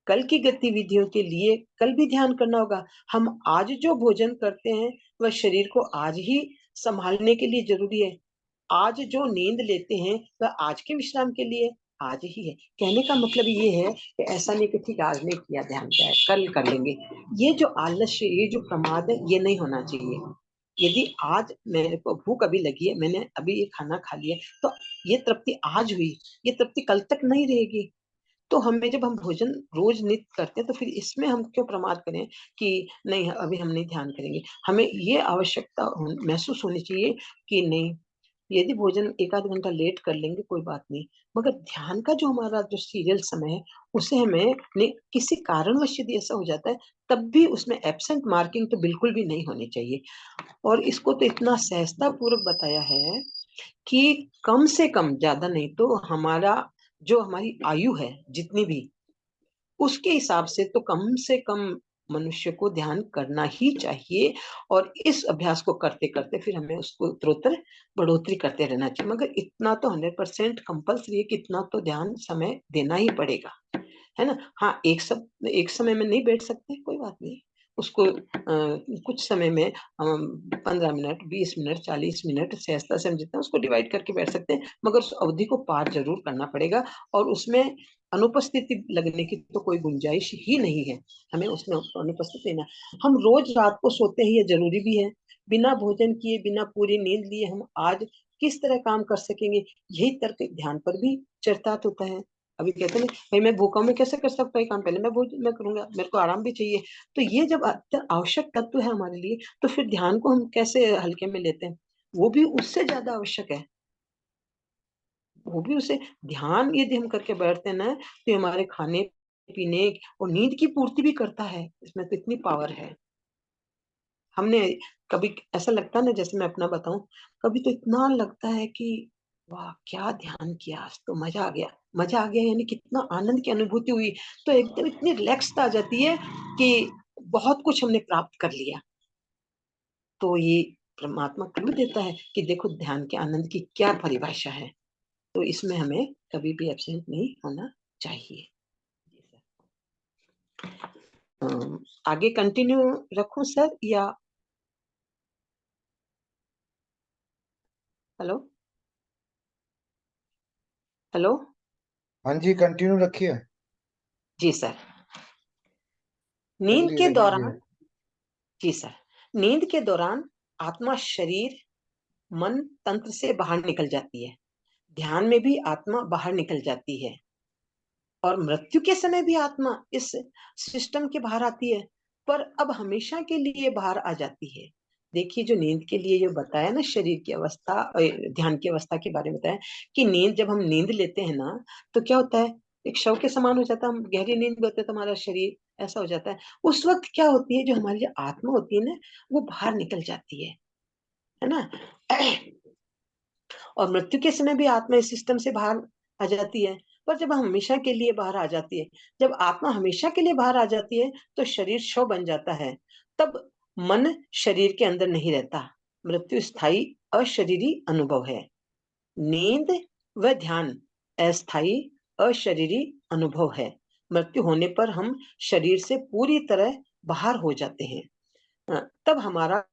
कल की गतिविधियों के लिए कल भी ध्यान करना होगा। हम आज जो भोजन करते हैं वह शरीर को आज ही संभालने के लिए जरूरी है। आज जो नींद लेते हैं वह आज के विश्राम के लिए आज ही है। कहने का मतलब ये है कि ऐसा नहीं कि ठीक आज नहीं किया ध्यान, जाए कल कर लेंगे। ये जो आलस्य, ये जो प्रमाद है, ये नहीं होना चाहिए। यदि आज मेरे को भूख अभी लगी है, मैंने अभी ये खाना खा लिया, तो ये तृप्ति आज हुई, ये तृप्ति कल तक नहीं रहेगी। तो हमें, जब हम भोजन रोज नित्य करते हैं, तो फिर इसमें हम क्यों प्रमाद करें कि नहीं अभी हम नहीं ध्यान करेंगे। हमें ये आवश्यकता महसूस होनी चाहिए कि नहीं, यदि भोजन एक आध घंटा लेट कर लेंगे कोई बात नहीं, मगर ध्यान का जो हमारा जो सीरियल समय है, उसे हमें नहीं, किसी कारणवश यदि ऐसा हो जाता है, तब भी उसमें एब्सेंट मार्किंग तो बिल्कुल भी नहीं होनी चाहिए। और इसको तो इतना सहजता पूर्वक बताया है कि कम से कम, ज्यादा नहीं तो हमारा जो हमारी आयु है जितनी भी, उसके हिसाब से कम मनुष्य को ध्यान करना ही चाहिए। और इस अभ्यास को करते करते फिर हमें उसको उत्तरोत्तर बढ़ोतरी करते रहना चाहिए। मगर इतना तो 100% कंपल्सरी है कि इतना तो ध्यान समय देना ही पड़ेगा, है ना? हाँ, एक समय में नहीं बैठ सकते, कोई बात नहीं, उसको कुछ समय में हम 15 मिनट, 20 मिनट, 40 मिनट सहजता से हम जितना उसको डिवाइड करके बैठ सकते हैं, मगर उस अवधि को पार जरूर करना पड़ेगा और उसमें अनुपस्थिति लगने की तो कोई गुंजाइश ही नहीं है। हमें उसमें अनुपस्थित लेना। हम रोज रात को सोते हैं, ये जरूरी भी है। बिना भोजन किए, बिना पूरी नींद लिए हम आज किस तरह काम कर सकेंगे, यही तर्क ध्यान पर भी चर्चात होता है। अभी कहते हैं भाई मैं भूखा हूं, मैं कैसे कर सकता हूँ काम, पहले मैं करूंगा, मेरे को आराम भी चाहिए। तो ये जब अत्यंत आवश्यक तत्व है हमारे लिए, तो फिर ध्यान को हम कैसे हल्के में लेते हैं? वो भी उससे ज्यादा आवश्यक है। वो भी उसे ध्यान यदि हम करके बैठते हैं ना, तो हमारे खाने पीने और नींद की पूर्ति भी करता है। इसमें तो इतनी पावर है। हमने कभी ऐसा लगता है ना, जैसे मैं अपना बताऊं, कभी तो इतना लगता है कि वाह क्या ध्यान किया, आज तो मजा आ गया। मजा आ गया यानी कितना आनंद की अनुभूति हुई, तो एकदम इतनी रिलैक्स आ जाती है कि बहुत कुछ हमने प्राप्त कर लिया। तो ये परमात्मा क्लू देता है कि देखो ध्यान के आनंद की क्या परिभाषा है। तो इसमें हमें कभी भी एब्सेंट नहीं होना चाहिए। जी सर। आगे कंटिन्यू रखूं सर या? Hello hello. हाँ जी, कंटिन्यू रखिए। जी सर। नींद जल्दी के रहिए। दौरान, जी सर, नींद के दौरान आत्मा शरीर मन तंत्र से बाहर निकल जाती है। ध्यान में भी आत्मा बाहर निकल जाती है और मृत्यु के समय भी आत्मा इस सिस्टम के बाहर आती है, पर अब हमेशा के लिए बाहर आ जाती है। देखिए जो नींद के लिए जो बताया ना, शरीर की अवस्था ध्यान की अवस्था के बारे में बताया कि नींद, जब हम नींद लेते हैं ना, तो क्या होता है, एक शव के समान हो जाता है। हम गहरी नींद में होते हैं तो हमारा शरीर ऐसा हो जाता है। उस वक्त क्या होती है, जो हमारी जो आत्मा होती है ना, वो बाहर निकल जाती है ना। और मृत्यु के समय भी आत्मा इस सिस्टम से बाहर आ जाती है, पर जब हमेशा के लिए बाहर आ जाती है, जब आत्मा हमेशा के लिए बाहर आ जाती है, तो शरीर शव बन जाता है। तब मन शरीर के अंदर नहीं रहता। मृत्यु स्थायी अशरीरी अनुभव है। नींद व ध्यान अस्थायी अशरीरी अनुभव है। मृत्यु होने पर हम शरीर से पूरी तरह बाहर हो जाते हैं। तब हमारा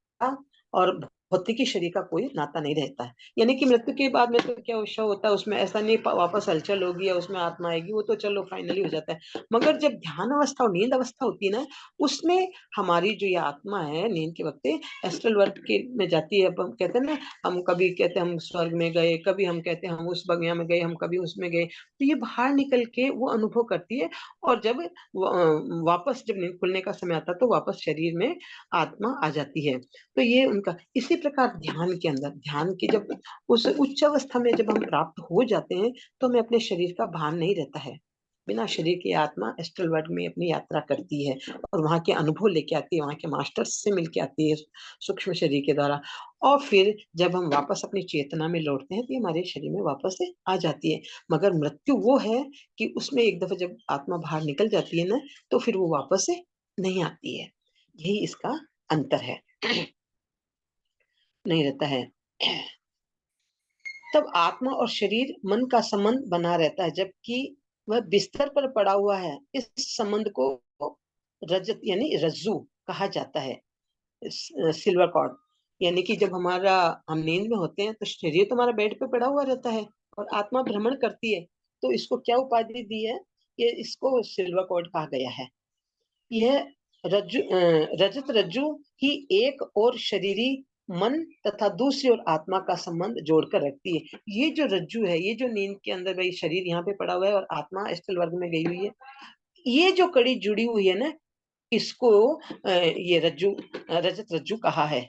और भौतिकी शरीर का कोई नाता नहीं रहता है। यानी कि मृत्यु के बाद में तो क्या शव होता है, उसमें ऐसा नहीं वापस हलचल होगी या उसमें आत्मा आएगी, वो तो चलो फाइनली हो जाता है। मगर जब ध्यान अवस्था और नींद अवस्था होती है ना, उसमें हमारी जो ये आत्मा है नींद के वक्त एस्ट्रल वर्ल्ड के में जाती है। अब हम कहते हैं ना, हम कभी कहते हैं हम स्वर्ग में गए, कभी हम कहते हैं हम उस बगिया में गए, हम कभी उसमें गए। तो ये बाहर निकल के वो अनुभव करती है। और जब वापस जब नींद खुलने का समय आता है, तो वापस शरीर में आत्मा आ जाती है। तो ये उनका इसी प्रकार ध्यान के अंदर, ध्यान की जब उस उच्च अवस्था में जब हम प्राप्त हो जाते हैं, तो हमें अपने शरीर का भान नहीं रहता है। बिना शरीर की आत्मा एस्ट्रल वर्ल्ड में अपनी यात्रा करती है और वहां के अनुभव लेके आती है, वहां के मास्टर्स से मिलके आती है सूक्ष्म शरीर के द्वारा। और फिर जब हम वापस अपनी चेतना में लौटते हैं, तो ये हमारे शरीर में वापस से आ जाती है। मगर मृत्यु वो है कि उसमें एक दफा जब आत्मा बाहर निकल जाती है ना, तो फिर वो वापस से नहीं आती है। यही इसका अंतर है। नहीं रहता है। तब आत्मा और शरीर मन का संबंध बना रहता है, जबकि वह बिस्तर पर पड़ा हुआ है। इस संबंध को रजत यानी रज्जु कहा जाता है। सिल्वर कॉर्ड, यानी कि जब हमारा हम नींद में होते हैं, तो शरीर तो हमारा बेड पे पड़ा हुआ रहता है और आत्मा भ्रमण करती है। तो इसको क्या उपाधि दी है? ये इसको सिल्वर कॉर्ड कहा गया है। यह रजत रज्जु ही एक और शरीरी मन तथा दूसरी ओर आत्मा का संबंध जोड़कर रखती है। ये जो रज्जु है, ये जो नींद के अंदर भाई शरीर यहाँ पे पड़ा हुआ है और आत्मा स्थल वर्ग में गई हुई है, ये जो कड़ी जुड़ी हुई है ना, इसको ये रजत रज्जु कहा है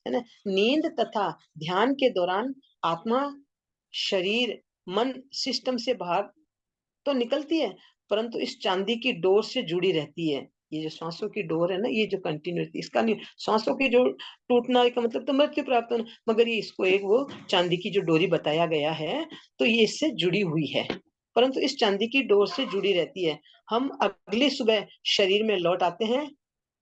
ना। नींद तथा ध्यान के दौरान आत्मा शरीर मन सिस्टम से बाहर तो निकलती है, परंतु इस चांदी की डोर से जुड़ी रहती है। ये जो सांसों की डोर है ना, ये जो कंटिन्यूटी, इसका नहीं, सांसों की जो टूटना का मतलब तो मृत्यु प्राप्त होना, मगर ये इसको एक वो चांदी की जो डोरी बताया गया है, तो ये इससे जुड़ी हुई है। परंतु इस चांदी की डोर से जुड़ी रहती है। हम अगली सुबह शरीर में लौट आते हैं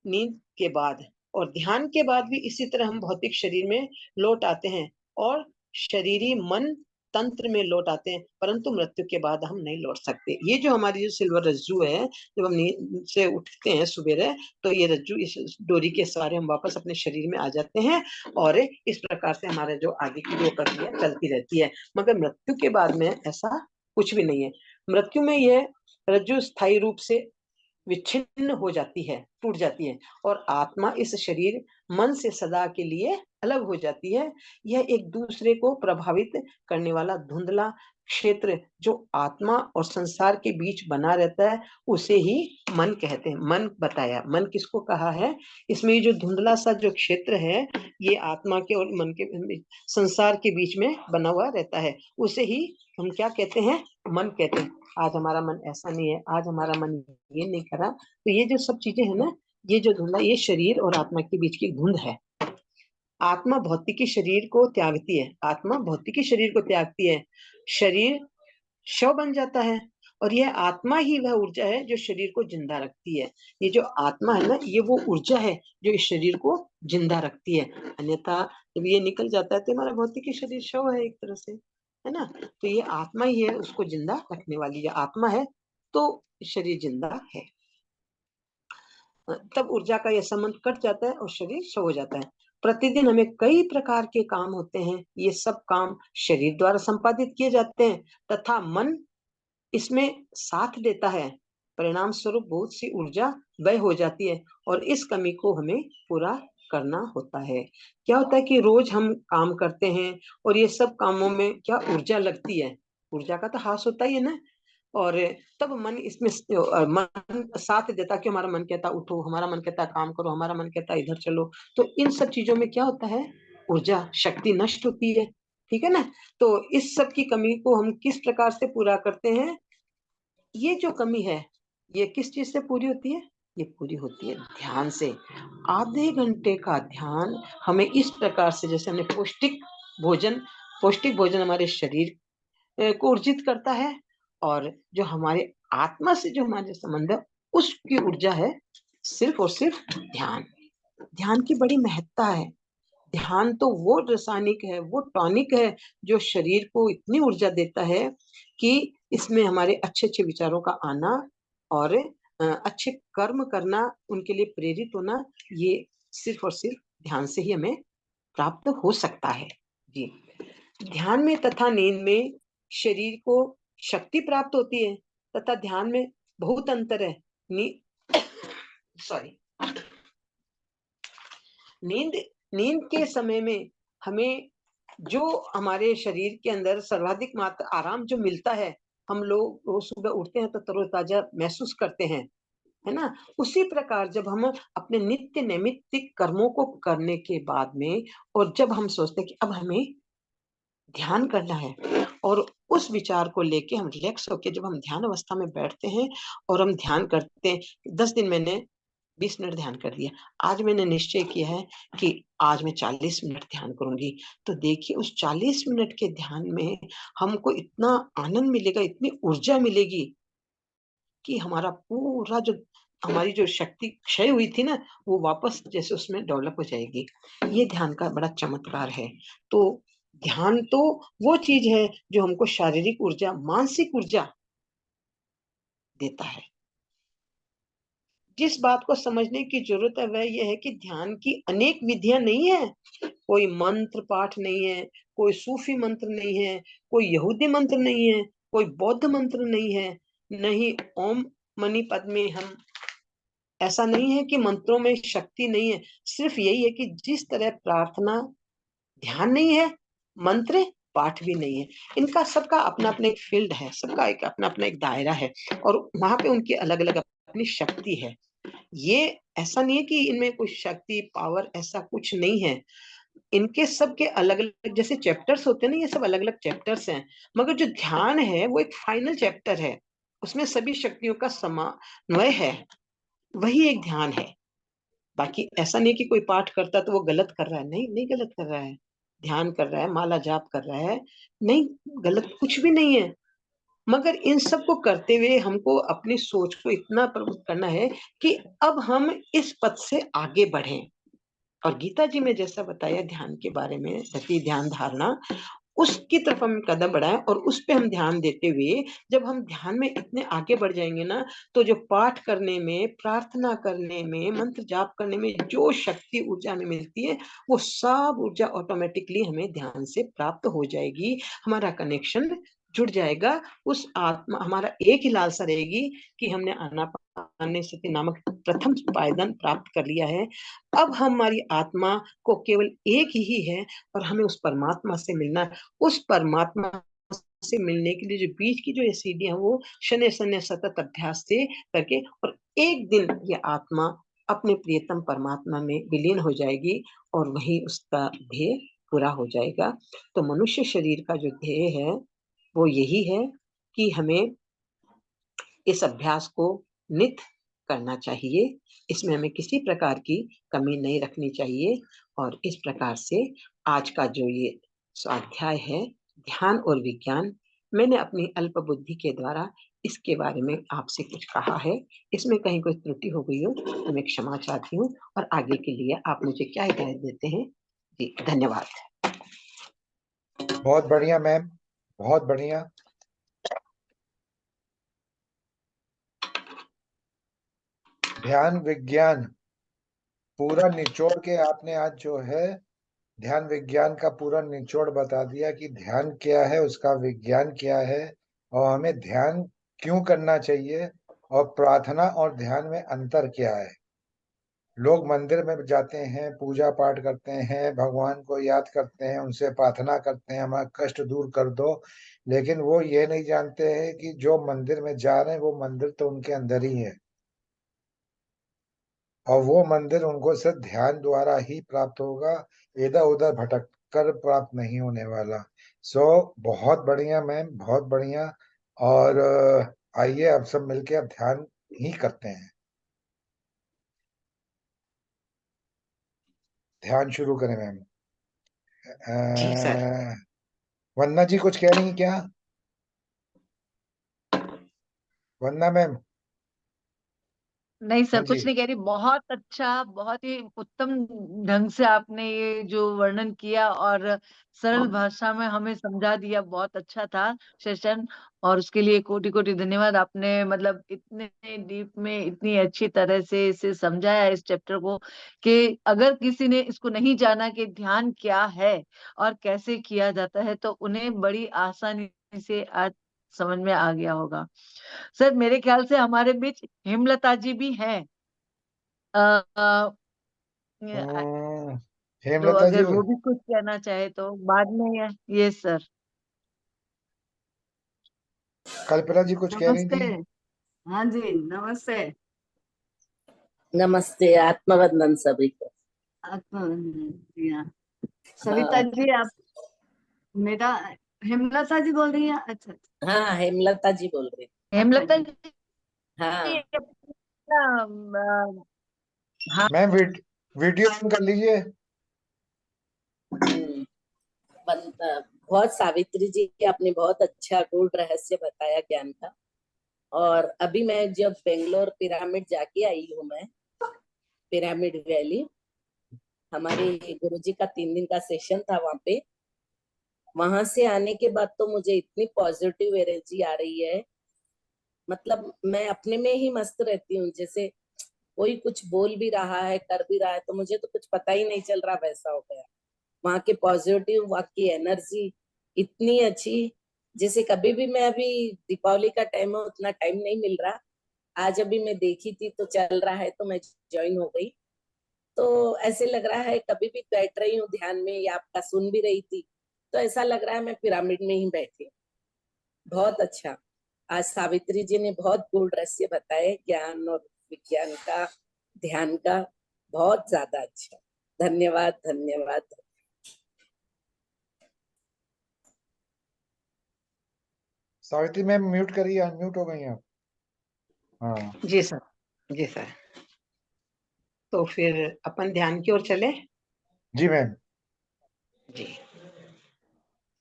नींद के बाद, और ध्यान के बाद भी इसी तरह हम भौतिक शरीर में लौट आते हैं और शरीरी मन तंत्र में लौट आते हैं, परंतु मृत्यु के बाद हम नहीं लौट सकते। ये जो हमारी जो सिल्वर रज्जू है, जब हम नींद से उठते हैं सवेरे, तो ये रज्जू इस डोरी के सहारे हम वापस अपने शरीर में आ जाते हैं, और इस प्रकार से हमारे जो आगे की जो प्रक्रिया चलती रहती है। मगर मृत्यु के बाद में ऐसा कुछ भी नहीं है। मृत्यु में यह रज्जु स्थायी रूप से विच्छिन्न हो जाती है, टूट जाती है, और आत्मा इस शरीर मन से सदा के लिए अलग हो जाती है। यह एक दूसरे को प्रभावित करने वाला धुंधला क्षेत्र जो आत्मा और संसार के बीच बना रहता है, उसे ही मन कहते हैं। मन बताया, मन किसको कहा है? इसमें ये जो धुंधला सा जो क्षेत्र है, ये आत्मा के और मन के संसार के बीच में बना हुआ रहता है, उसे ही हम क्या कहते हैं? मन कहते हैं। आज हमारा मन ऐसा नहीं है, आज हमारा मन ये नहीं करा, तो ये जो सब चीजें है ना, ये जो धुंधला, ये शरीर और आत्मा के बीच की धुंध है। आत्मा भौतिकी शरीर को त्यागती है, आत्मा भौतिकी शरीर को त्यागती है, शरीर शव बन जाता है, और यह आत्मा ही वह ऊर्जा है जो शरीर को जिंदा रखती है। ये जो आत्मा है ना, ये वो ऊर्जा है जो इस शरीर को जिंदा रखती है। अन्यथा जब ये निकल जाता है तो हमारा भौतिकी शरीर शव है एक तरह से, है ना। तो ये आत्मा ही है उसको जिंदा रखने वाली, ये आत्मा है तो शरीर जिंदा है। तब ऊर्जा का यह संबंध कट जाता है और शरीर शव हो जाता है। प्रतिदिन हमें कई प्रकार के काम होते हैं, ये सब काम शरीर द्वारा संपादित किए जाते हैं, तथा मन इसमें साथ देता है। परिणाम स्वरूप बहुत सी ऊर्जा व्यय हो जाती है, और इस कमी को हमें पूरा करना होता है। क्या होता है कि रोज हम काम करते हैं, और ये सब कामों में क्या ऊर्जा लगती है, ऊर्जा का तो हास होता ही है ना। और तब मन इसमें मन साथ देता, कि हमारा मन कहता उठो, हमारा मन कहता काम करो, हमारा मन कहता इधर चलो, तो इन सब चीजों में क्या होता है? ऊर्जा शक्ति नष्ट होती है, ठीक है ना। तो इस सब की कमी को हम किस प्रकार से पूरा करते हैं? ये जो कमी है, ये किस चीज से पूरी होती है? ये पूरी होती है ध्यान से। आधे घंटे का ध्यान हमें इस प्रकार से, जैसे हमने भोजन पौष्टिक भोजन हमारे शरीर को ऊर्जित करता है, और जो हमारे आत्मा से जो हमारे संबंध है, उसकी ऊर्जा है सिर्फ और सिर्फ ध्यान। ध्यान की बड़ी महत्ता है। ध्यान तो वो रासायनिक है, वो टॉनिक है, जो शरीर को इतनी ऊर्जा देता है कि इसमें हमारे अच्छे अच्छे विचारों का आना, और अच्छे कर्म करना, उनके लिए प्रेरित होना, ये सिर्फ और सिर्फ ध्यान से ही हमें प्राप्त हो सकता है। जी। ध्यान में तथा नींद में शरीर को शक्ति प्राप्त होती है, तथा ध्यान में बहुत अंतर है। नी सॉरी नींद नींद के समय में हमें जो हमारे शरीर के अंदर सर्वाधिक मात्रा आराम जो मिलता है, हम लोग रोज सुबह उठते हैं तो तरोताजा महसूस करते हैं, है ना। उसी प्रकार जब हम अपने नित्य नैमित्तिक कर्मों को करने के बाद में, और जब हम सोचते हैं कि अब हमें ध्यान करना है, और उस विचार को लेके हम रिलैक्स होके जब हम ध्यान अवस्था में बैठते हैं और हम ध्यान करते हैं, 10 दिन मैंने 20 मिनट ध्यान कर लिया, आज मैंने निश्चय किया है कि आज मैं 40 मिनट ध्यान करूंगी। तो देखिए उस 40 मिनट के ध्यान में हमको इतना आनंद मिलेगा, इतनी ऊर्जा मिलेगी, कि हमारा पूरा जो हमारी जो शक्ति क्षय हुई थी ना, वो वापस जैसे उसमें डेवलप हो जाएगी। ये ध्यान का बड़ा चमत्कार है। तो ध्यान तो वो चीज है जो हमको शारीरिक ऊर्जा, मानसिक ऊर्जा देता है। जिस बात को समझने की जरूरत है वह यह है कि ध्यान की अनेक विधियां नहीं है, कोई मंत्र पाठ नहीं है, कोई सूफी मंत्र नहीं है, कोई यहूदी मंत्र नहीं है, कोई बौद्ध मंत्र नहीं है, नहीं ओम मणि पद्मे हम, ऐसा नहीं है कि मंत्रों में शक्ति नहीं है। सिर्फ यही है कि जिस तरह प्रार्थना ध्यान नहीं है, मंत्र पाठ भी नहीं है, इनका सबका अपना अपना एक फील्ड है, सबका एक अपना अपना एक दायरा है, और वहां पे उनकी अलग अलग अपनी शक्ति है। ये ऐसा नहीं है कि इनमें कुछ शक्ति पावर, ऐसा कुछ नहीं है। इनके सबके अलग अलग जैसे चैप्टर्स होते हैं ना, ये सब अलग अलग चैप्टर्स हैं, मगर जो ध्यान है वो एक फाइनल चैप्टर है, उसमें सभी शक्तियों का समन्वय है, वही एक ध्यान है। बाकी ऐसा नहीं कि कोई पाठ करता तो वो गलत कर रहा है, नहीं नहीं गलत कर रहा है, ध्यान कर रहा है, माला जाप कर रहा है, नहीं गलत कुछ भी नहीं है। मगर इन सब को करते हुए हमको अपनी सोच को इतना प्रवृत्त करना है कि अब हम इस पथ से आगे बढ़ें। और गीता जी में जैसा बताया ध्यान के बारे में, रति ध्यान धारणा, उसकी तरफ हम कदम बढ़ाएं और उस पे हम ध्यान देते हुए जब हम ध्यान में इतने आगे बढ़ जाएंगे ना, तो जो पाठ करने में, प्रार्थना करने में, मंत्र जाप करने में जो शक्ति ऊर्जा में मिलती है, वो सब ऊर्जा ऑटोमेटिकली हमें ध्यान से प्राप्त हो जाएगी। हमारा कनेक्शन जुड़ जाएगा उस आत्मा, हमारा एक ही लालसा रहेगी कि हमने आनापानसति नामक प्रथम पायदान प्राप्त कर लिया है। अब हमारी आत्मा को केवल एक ही है और हमें उस परमात्मा से मिलना है। उस परमात्मा से मिलने के लिए जो बीच की जो ये सीढ़ियां, वो शनि शनि सतत अभ्यास से करके, और एक दिन ये आत्मा अपने प्रियतम परमात्मा में विलीन हो जाएगी और वही उसका ध्येय पूरा हो जाएगा। तो मनुष्य शरीर का जो ध्येय है वो यही है कि हमें इस अभ्यास को नित करना चाहिए। इसमें हमें किसी प्रकार की कमी नहीं रखनी चाहिए। और इस प्रकार से आज का जो ये स्वाध्याय है, ध्यान और विज्ञान, मैंने अपनी अल्प बुद्धि के द्वारा इसके बारे में आपसे कुछ कहा है। इसमें कहीं कोई त्रुटि हो गई हो तो मैं क्षमा चाहती हूँ, और आगे के लिए आप मुझे क्या हिदायत देते हैं? जी, धन्यवाद। बहुत बढ़िया मैम, बहुत बढ़िया। ध्यान विज्ञान पूरा निचोड़ के आपने आज जो है ध्यान विज्ञान का पूरा निचोड़ बता दिया कि ध्यान क्या है, उसका विज्ञान क्या है, और हमें ध्यान क्यों करना चाहिए, और प्रार्थना और ध्यान में अंतर क्या है। लोग मंदिर में जाते हैं, पूजा पाठ करते हैं, भगवान को याद करते हैं, उनसे प्रार्थना करते हैं हमारा कष्ट दूर कर दो, लेकिन वो ये नहीं जानते हैं कि जो मंदिर में जा रहे हैं वो मंदिर तो उनके अंदर ही है, और वो मंदिर उनको सिर्फ ध्यान द्वारा ही प्राप्त होगा, इधर उधर भटक कर प्राप्त नहीं होने वाला। सो बहुत बढ़िया मैम, बहुत बढ़िया। और आइए अब सब मिलके अब ध्यान ही करते हैं, ध्यान शुरू करें मैम। जी सर। वंदना जी कुछ कह रही हैं क्या? वंदना मैम। नहीं हाँ सर, जी। कुछ नहीं कह रही। बहुत अच्छा, बहुत ही उत्तम ढंग से आपने ये जो वर्णन किया और सरल भाषा में हमें समझा दिया। बहुत अच्छा था सेशन, और उसके लिए कोटि कोटि धन्यवाद। आपने मतलब इतने डीप में इतनी अच्छी तरह से इसे समझाया इस चैप्टर को, कि अगर किसी ने इसको नहीं जाना कि ध्यान क्या है और कैसे किया जाता है, तो उन्हें बड़ी आसानी से आज समझ में आ गया होगा। सर, मेरे ख्याल से हमारे बीच हेमलता जी भी हैं। अ, अ, तो हेमलता जी। अगर वो भी कुछ कहना चाहे तो बाद में ये सर। कल्पना जी कुछ कह रही नमस्ते। थी। हाँ जी, नमस्ते। नमस्ते, आत्मवंदन सभी को। आत्मा जी हाँ। सविता हाँ जी, आप मेरा हेमलता जी बोल रही हैं? अच्छा अच्छा हाँ, हेमलता जी बोल रही अच्छा हेमलता जी। जी हाँ। अपना, हाँ। मैम वीडियो ऑन कर लीजिए। हम्म, बहुत सावित्री जी आपने बहुत अच्छा गूढ़ रहस्य बताया ज्ञान का। और अभी मैं जब बेंगलोर पिरामिड जाके आई हूँ, मैं पिरामिड वैली, हमारे गुरुजी का 3 दिन का सेशन था वहां पे। वहां से आने के बाद तो मुझे इतनी पॉजिटिव एनर्जी आ रही है, मतलब मैं अपने में ही मस्त रहती हूँ। जैसे कोई कुछ बोल भी रहा है, कर भी रहा है, तो मुझे तो कुछ पता ही नहीं चल रहा, वैसा हो गया। वहाँ के पॉजिटिव, वहाँ की एनर्जी इतनी अच्छी। जैसे कभी भी मैं, अभी दीपावली का टाइम है, उतना टाइम नहीं मिल रहा। आज अभी मैं देखी थी तो चल रहा है, तो मैं ज्वाइन हो गई। तो ऐसे लग रहा है कभी भी बैठ रही हूँ ध्यान में या आपका सुन भी रही थी, तो ऐसा लग रहा है मैं पिरामिड में ही बैठी हूँ। बहुत अच्छा। आज सावित्री जी ने बहुत गूढ़ रहस्य बताए ज्ञान और विज्ञान का, ध्यान का। बहुत ज्यादा अच्छा। धन्यवाद, धन्यवाद। सावित्री मैम म्यूट करिए, अनम्यूट हो गई आप। हाँ जी सर। जी सर। तो फिर अपन ध्यान की ओर चले। जी मैम। जी,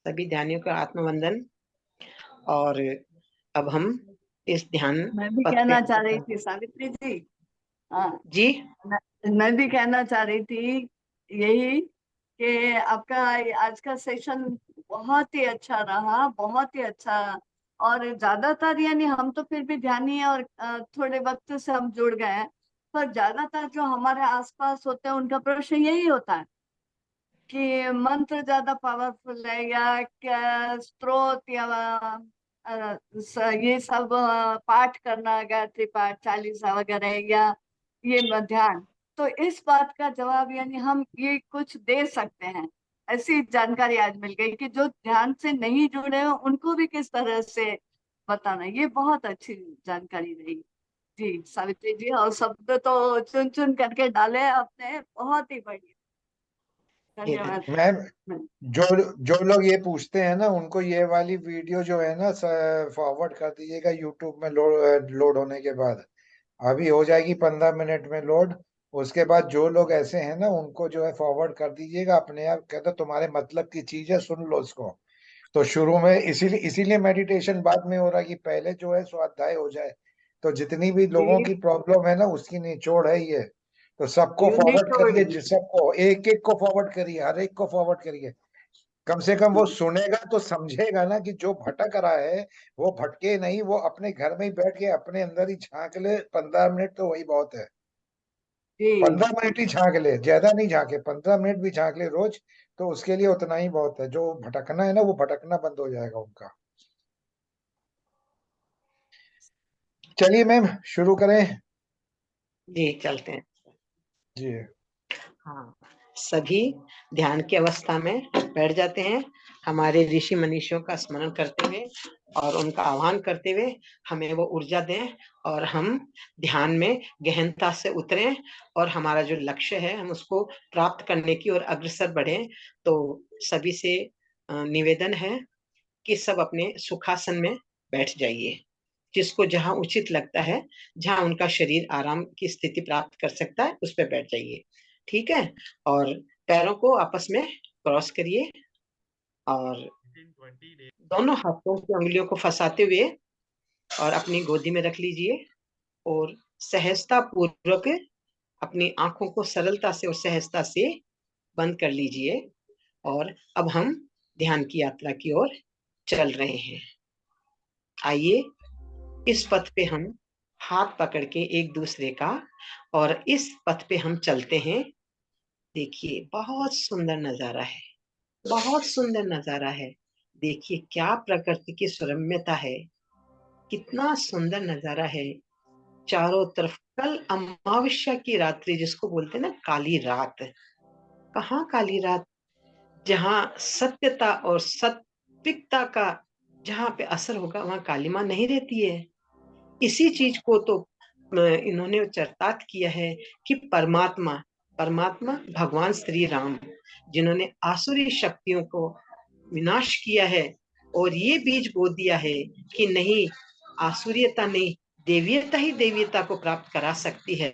सभी ध्यानियों का आत्मवंदन। और अब हम इस ध्यान मैं भी पथ पे कहना चाह आगे रही बढ़। थी सावित्री जी। हाँ, जी। मैं भी कहना चाह रही थी यही, कि आपका आज का सेशन बहुत ही अच्छा रहा, बहुत ही अच्छा। और ज्यादातर यानी हम तो फिर भी ध्यानी है और थोड़े वक्त से हम जुड़ गए हैं, पर ज्यादातर जो हमारे आसपास होते हैं उनका प्रश्न यही होता है कि मंत्र ज्यादा पावरफुल है या क्या स्त्रोत या ये सब पाठ करना, गायत्री पाठ, चालीसा वगैरह, या ये ध्यान। तो इस बात का जवाब यानी हम ये कुछ दे सकते हैं। ऐसी जानकारी आज मिल गई कि जो ध्यान से नहीं जुड़े हो उनको भी किस तरह से बताना, ये बहुत अच्छी जानकारी रही। जी सावित्री जी, और शब्द तो चुन चुन करके डाले आपने, बहुत ही बढ़िया, ये धन्यवाद। मैम, जो जो लोग ये पूछते हैं ना, उनको ये वाली वीडियो जो है ना फॉरवर्ड कर दीजिएगा यूट्यूब में लोड होने के बाद। अभी हो जाएगी 15 मिनट में लोड। उसके बाद जो लोग ऐसे हैं ना, उनको जो है फॉरवर्ड कर दीजिएगा। अपने आप कहते तुम्हारे मतलब की चीज है, सुन लो उसको। तो शुरू में इसीलिए इसीलिए मेडिटेशन बाद में हो रहा है कि पहले जो है स्वाध्याय हो जाए। तो जितनी भी लोगों जी, की प्रॉब्लम है ना, उसकी निचोड़ है ये। तो सबको यूनिट फॉरवर्ड टोड। करिए, जिस सबको एक एक को फॉरवर्ड करिए, हर एक को फॉरवर्ड करिए। कम से कम वो सुनेगा तो समझेगा ना कि जो भटक रहा है वो भटके नहीं, वो अपने घर में ही बैठ के अपने अंदर ही झांक ले। 15 मिनट तो वही बहुत है। जी 15 मिनट ही झांक ले, ज्यादा नहीं झांके, 15 मिनट भी झांक ले रोज। तो उसके लिए उतना ही बहुत है। जो भटकना है ना, वो भटकना बंद हो जाएगा उनका। चलिए मैम, शुरू करें। जी चलते हैं। जी। हाँ, सभी ध्यान की अवस्था में बैठ जाते हैं, हमारे ऋषि मनीषियों का स्मरण करते हुए और उनका आह्वान करते हुए हमें वो ऊर्जा दें और हम ध्यान में गहनता से उतरें और हमारा जो लक्ष्य है हम उसको प्राप्त करने की ओर अग्रसर बढ़ें। तो सभी से निवेदन है कि सब अपने सुखासन में बैठ जाइए, जिसको जहां उचित लगता है, जहां उनका शरीर आराम की स्थिति प्राप्त कर सकता है, उस पर बैठ जाइए। ठीक है। और पैरों को आपस में क्रॉस करिए और दोनों हाथों की उंगलियों को फंसाते हुए और अपनी गोदी में रख लीजिए और सहजता पूर्वक अपनी आंखों को सरलता से और सहजता से बंद कर लीजिए। और अब हम ध्यान की यात्रा की ओर चल रहे हैं। आइए इस पथ पे हम हाथ पकड़ के एक दूसरे का, और इस पथ पे हम चलते हैं। देखिए बहुत सुंदर नजारा है, बहुत सुंदर नजारा है। देखिए क्या प्रकृति की सुरम्यता है, कितना सुंदर नजारा है चारों तरफ। कल अमावस्या की रात्रि जिसको बोलते हैं ना, काली रात। कहाँ काली रात? जहाँ सत्यता और सात्विकता का जहाँ पे असर होगा वहां काली माँ नहीं रहती है। इसी चीज को तो इन्होंने चरितार्थ किया है कि परमात्मा परमात्मा भगवान श्री राम, जिन्होंने आसुरी शक्तियों को विनाश किया है और ये बीज बो दिया है कि नहीं, आसुरियता नहीं, देवीयता ही देवीयता को प्राप्त करा सकती है।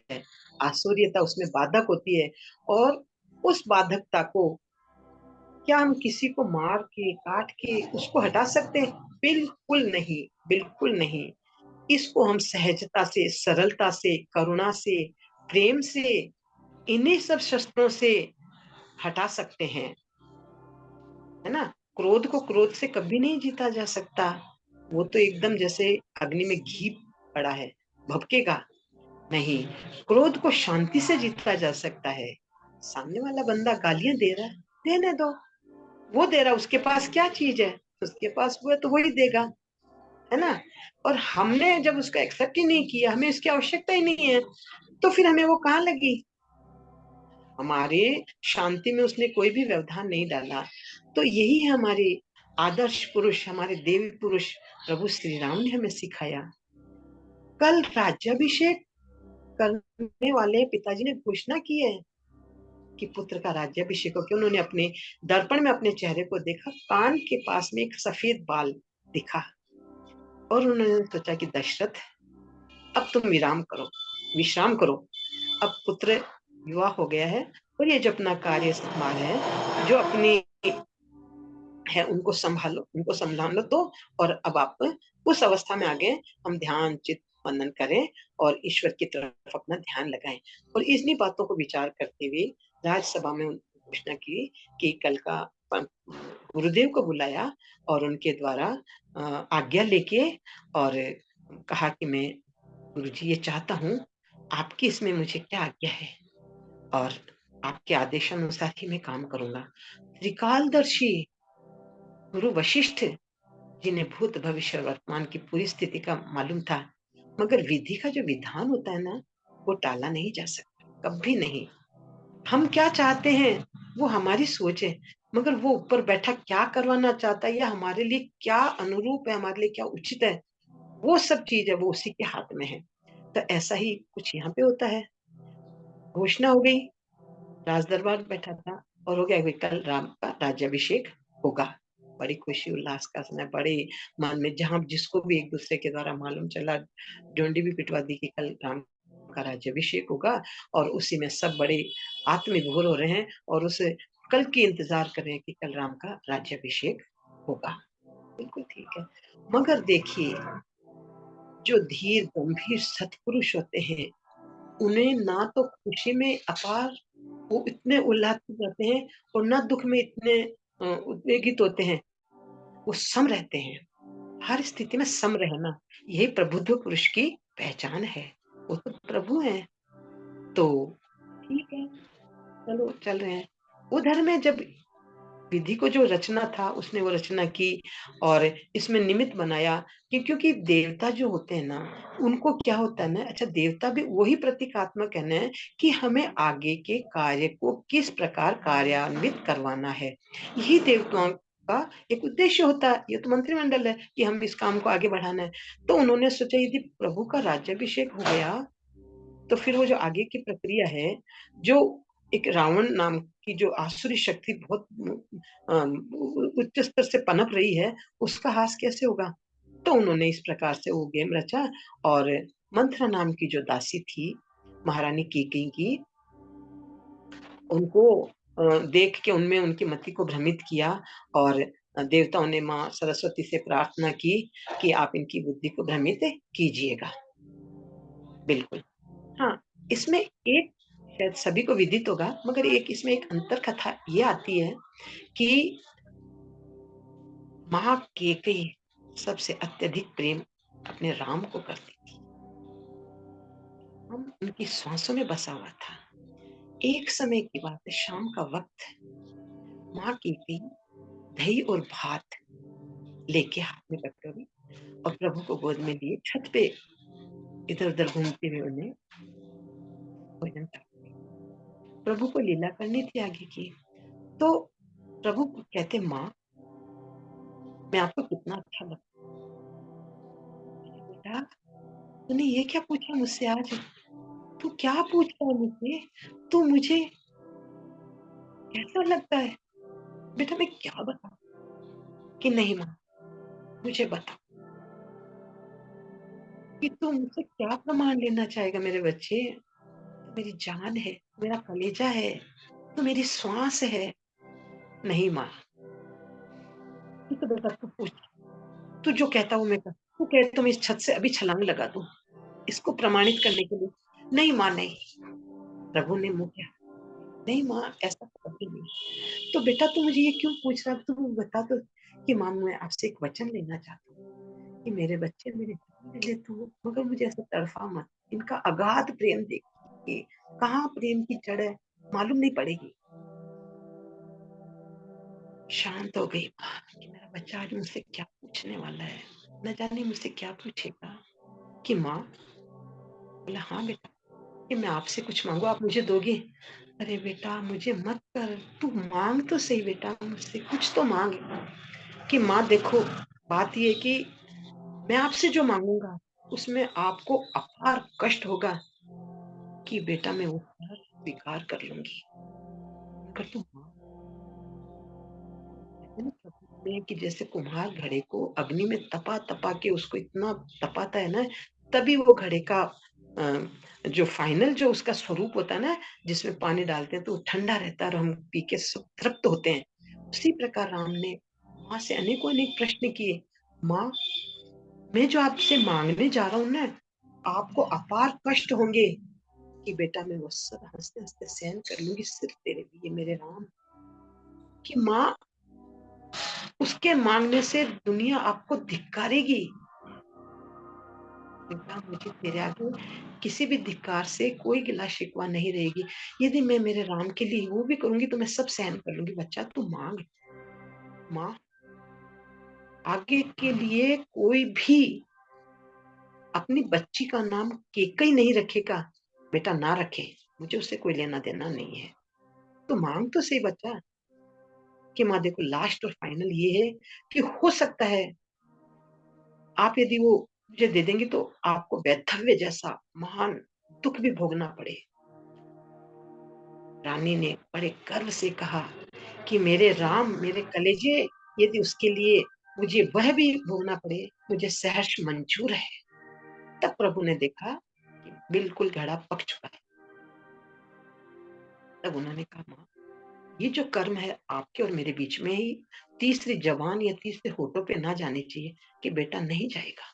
आसुरियता उसमें बाधक होती है, और उस बाधकता को क्या हम किसी को मार के काट के उसको हटा सकते हैं? बिल्कुल नहीं, बिल्कुल नहीं। इसको हम सहजता से, सरलता से, करुणा से, प्रेम से, इन्हीं सब शस्त्रों से हटा सकते हैं, है ना। क्रोध को क्रोध से कभी नहीं जीता जा सकता। वो तो एकदम जैसे अग्नि में घी पड़ा है, भभकेगा नहीं। क्रोध को शांति से जीता जा सकता है। सामने वाला बंदा गालियां दे रहा है, देने दो। वो दे रहा, उसके पास क्या चीज है? उसके पास वो है तो वही देगा, है ना। और हमने जब उसको एक्सेप्ट ही नहीं किया, हमें इसकी आवश्यकता ही नहीं है, तो फिर हमें वो कहाँ लगी? हमारे शांति में उसने कोई भी व्यवधान नहीं डाला। तो यही है हमारे आदर्श पुरुष, हमारे देवी पुरुष प्रभु श्री राम ने हमें सिखाया। कल राज्याभिषेक करने वाले पिताजी ने घोषणा की है कि पुत्र का राज्याभिषेक हो। कि उन्होंने अपने दर्पण में अपने चेहरे को देखा, कान के पास में एक सफेद बाल दिखा, और उन्होंने सोचा कि दशरथ, अब तुम विश्राम करो। अब पुत्र युवा हो गया है और ये जो अपना कार्य संभाल है, जो अपनी है, उनको संभाल लो तो। और अब आप उस अवस्था में आ गए, हम ध्यान चित वंदन करें और ईश्वर की तरफ अपना ध्यान लगाएं। और इन्हीं बातों को विचार करते हुए राज्यसभा में घोषणा की कि कल का गुरुदेव को बुलाया और उनके द्वारा आज्ञा लेके और कहा कि मैं गुरुजी ये चाहता हूँ, आपकी इसमें मुझे क्या आज्ञा है और आपके आदेशानुसार ही मैं काम करूँगा। त्रिकालदर्शी गुरु वशिष्ठ जिन्हें भूत भविष्य और वर्तमान की पूरी स्थिति का मालूम था, मगर विधि का जो विधान होता है ना, वो टाला नहीं जा सकता, कभी नहीं। हम क्या चाहते हैं, वो हमारी सोच है, मगर वो ऊपर बैठा क्या करवाना चाहता है या हमारे लिए क्या अनुरूप है, हमारे लिए क्या उचित है, वो सब चीज़ है, वो उसी के हाथ में है। तो ऐसा ही कुछ यहाँ पे होता है। घोषणा हो गई, राज दरबार बैठा था और हो गया कि कल राम का राज्याभिषेक होगा। बड़ी खुशी उल्लास का समय, बड़े मन में जहाँ जिसको भी एक दूसरे के द्वारा मालूम चला, डोंडी भी पिटवा दी कि कल राम का राज्याभिषेक होगा और उसी में सब बड़े आत्मविभोर हो रहे हैं और उस कल की इंतजार कर रहे हैं कि कल राम का राज्याभिषेक होगा। बिल्कुल ठीक है। मगर देखिए, जो धीर गंभीर सत्पुरुष होते हैं, उन्हें ना तो खुशी में अपार वो इतने उल्लासित रहते हैं और ना दुःख में इतने उद्वेगित होते हैं। वो सम रहते हैं। हर स्थिति में सम रहना, यही प्रबुद्ध पुरुष की पहचान है। वो तो प्रभु हैं। तो ठीक है, चलो चल रहे हैं। उधर में जब विधि को जो रचना था, उसने वो रचना की और इसमें निमित्त बनाया कि क्योंकि देवता जो होते हैं ना, उनको क्या होता है ना, अच्छा देवता भी वही प्रतीकात्मक है ना कि हमें आगे के कार्य को किस प्रकार कार्यान्वित करवाना है। यही देवताओं का एक उद्देश्य होता है। ये तो मंत्रिमंडल है कि हम इस काम को आगे बढ़ाना है। तो उन्होंने सोचा यदि प्रभु का राज्याभिषेक हो गया, तो फिर वो जो आगे की प्रक्रिया है, जो एक रावण नाम की जो आसुरी शक्ति बहुत उच्च स्तर से पनप रही है, उसका ह्रास कैसे होगा? तो उन्होंने इस प्रकार से वो गेम रचा और मंथरा नाम की जो दासी थी, महारानी कैकेयी की, उनको देख के उनमें उनकी मति को भ्रमित किया और देवताओं ने माँ सरस्वती से प्रार्थना की कि आप इनकी बुद्धि को भ्रमित कीजिएगा। बिल्कुल। हाँ, इसमें एक शायद सभी को विदित होगा, मगर एक इसमें एक अंतर कथा ये आती है कि माँ कैकेयी सबसे अत्यधिक प्रेम अपने राम को करती थी। राम उनकी श्वासों में बसा हुआ था। एक समय की बात है, शाम का वक्त, माँ कैकेयी दही और भात लेके हाथ में कटोरी और प्रभु को गोद में लिए छत पे इधर-उधर घूमते हुए उन्हें भोजन करते। प्रभु को लीला करनी थी आगे की। तो प्रभु कहते, माँ मैं आपको कितना अच्छा लगता हूँ। बेटा तूने ये क्या पूछा मुझसे आज? तू क्या पूछ रहा है मुझसे? तू मुझे कैसा लगता है? बेटा मैं क्या बताऊँ? कि नहीं माँ, मुझे बता कि तू मुझसे क्या प्रमाण लेना चाहेगा मेरे बच्चे? तू मेरी जान है, मेरा कलेजा है, तू मेरी श्वास है। नहीं माँ, तू तो बेटा तू पूछ, तू जो कहता वो मैं कर। तू कहे तो मैं इस छत से अभी छलांग लगा दूँ, इसको प्रमाणित करने के लिए। नहीं माँ नहीं। प्रभु ने मुँह किया, नहीं माँ ऐसा कभी नहीं। तो बेटा तू मुझे ये क्यों पूछ रहा है? तू बता तो कि माँ मैं आपसे एक वचन लेना चाहता हूँ कि मेरे बच्चे मेरे जान ले ले तू, मगर मुझे ऐसा तड़फा मत। इनका अगाध प्रेम देख के कहाँ प्रेम की जड़ है मालूम नहीं पड़ेगी। शांत हो गई माँ कि मेरा बच्चा आज मुझसे क्या पूछने वाला है, न जाने मुझसे क्या पूछेगा। कि माँ बोला, हाँ बेटा कि मैं आपसे कुछ मांगू, आप मुझे दोगे? अरे बेटा मुझे मत कर, तू मांग तो सही बेटा, मुझसे कुछ तो मांग। कि माँ देखो, बात ये है कि मैं आपसे जो मांगूंगा उसमें आपको अपार कष्ट होगा। कि बेटा मैं वो सारा स्वीकार कर लूंगी, मगर तू माँ, कहते हैं ना प्रकृति में कि जैसे कुम्हार घड़े को अग्नि में तपा तपा के उसको इतना तपाता है ना, तभी वो घड़े का जो फाइनल जो उसका स्वरूप होता है ना, जिसमें पानी डालते हैं तो वो ठंडा रहता है और हम पी के सब तृप्त होते हैं। उसी प्रकार राम ने माँ से अनेकों अनेक प्रश्न किए। माँ मैं जो आपसे मांगने जा रहा हूँ ना, आपको अपार कष्ट होंगे। कि बेटा मैं वो सब हंसते हंसते सहन कर लूंगी सिर्फ तेरे लिए मेरे राम। कि माँ उसके मांगने से दुनिया आपको धिक्कारेगी। बेटा मुझे तेरे आगे किसी भी धिक्कार से कोई गिला शिकवा नहीं रहेगी। यदि मैं मेरे राम के लिए वो भी करूंगी तो मैं सब सहन कर लूंगी। बच्चा तू मांग। माँ आगे के लिए कोई भी अपनी बच्ची का नाम केकई नहीं रखेगा। बेटा ना रखे, मुझे उससे कोई लेना देना नहीं है। तो मांग तो सही बच्चा कि माँ देखो लास्ट और फाइनल ये है कि हो सकता है आप यदि वो मुझे दे देंगे तो आपको वैधव्य जैसा महान दुख भी भोगना पड़े। रानी ने बड़े गर्व से कहा कि मेरे राम मेरे कलेजे, यदि उसके लिए मुझे वह भी भोगना पड़े मुझे सहर्ष मंजूर है। तब प्रभु ने देखा कि बिल्कुल घड़ा पक चुका है। तब उन्होंने कहा माँ ये जो कर्म है आपके और मेरे बीच में ही तीसरी जबान या तीसरे होठों पे ना जानी चाहिए कि बेटा नहीं जाएगा।